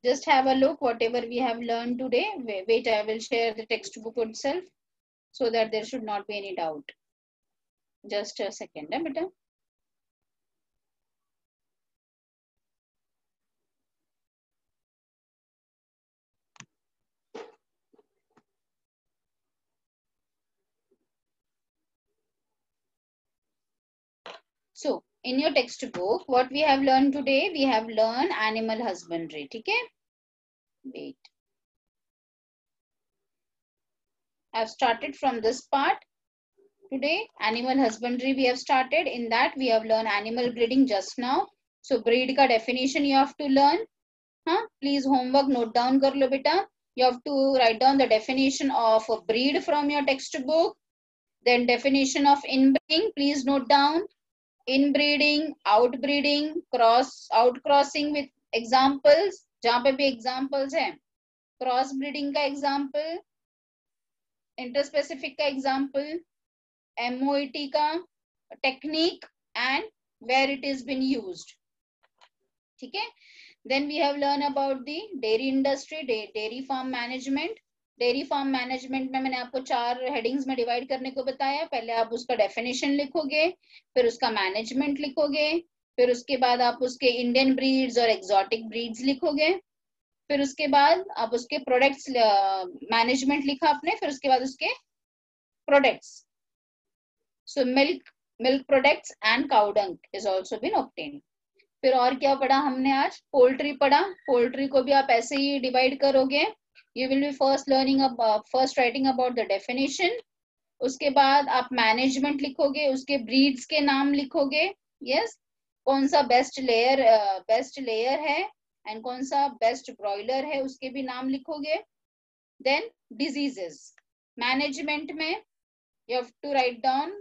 Just have a look whatever we have learned today. Wait, I will share the textbook itself so that there should not be any doubt. Just a second, beta. So, in your textbook, what we have learned today, we have learned animal husbandry. Okay? Wait. I've started from this part. Today, animal husbandry we have started. In that, we have learned animal breeding just now. So, breed ka definition you have to learn. Please homework note down kar lo beta. You have to write down the definition of a breed from your textbook. Then definition of inbreeding, please note down. Inbreeding, outbreeding, outcrossing with examples. जहाँ पे भी examples है. Cross breeding का example, interspecific का example, MOET का technique and where it is been used. ठीक है? Then we have learned about the dairy industry, dairy farm management. Dairy farm management में मैंने आपको 4 हेडिंग्स में डिवाइड करने को बताया. पहले आप उसका डेफिनेशन लिखोगे, फिर उसका मैनेजमेंट लिखोगे, फिर उसके बाद आप उसके इंडियन ब्रीड्स और एक्सोटिक ब्रीड्स लिखोगे, फिर उसके बाद आप उसके प्रोडक्ट्स मैनेजमेंट लिखा आपने, फिर उसके बाद उसके products. So milk products and cow dung is also been obtained. फिर और क्या पढ़ा हमने आज? पोल्ट्री पढ़ा. पोल्ट्री को भी आप ऐसे ही डिवाइड करोगे. You will be first learning first writing about the definition. उसके बाद आप मैनेजमेंट लिखोगे, उसके ब्रीड्स के नाम लिखोगे. यस, कौन सा बेस्ट लेयर है एंड कौन सा बेस्ट ब्रॉयलर है उसके भी नाम लिखोगे. देन डिजीजेस मैनेजमेंट में you have to write down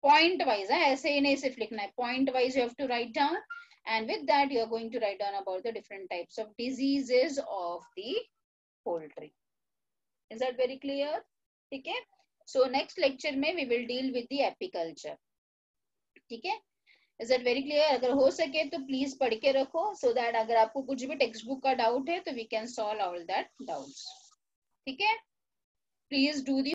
point wise. ऐसे ही नहीं सिर्फ लिखना है, point wise you have to write down, and with that you are going to write down about the different types of diseases of the poultry. Is that very clear? ठीक है. So next lecture में we will deal with the apiculture. ठीक है. Is that very clear? अगर हो सके तो please पढ़ के रखो so that अगर आपको कुछ भी textbook का doubt है तो we can solve all that doubts. ठीक है. Please do the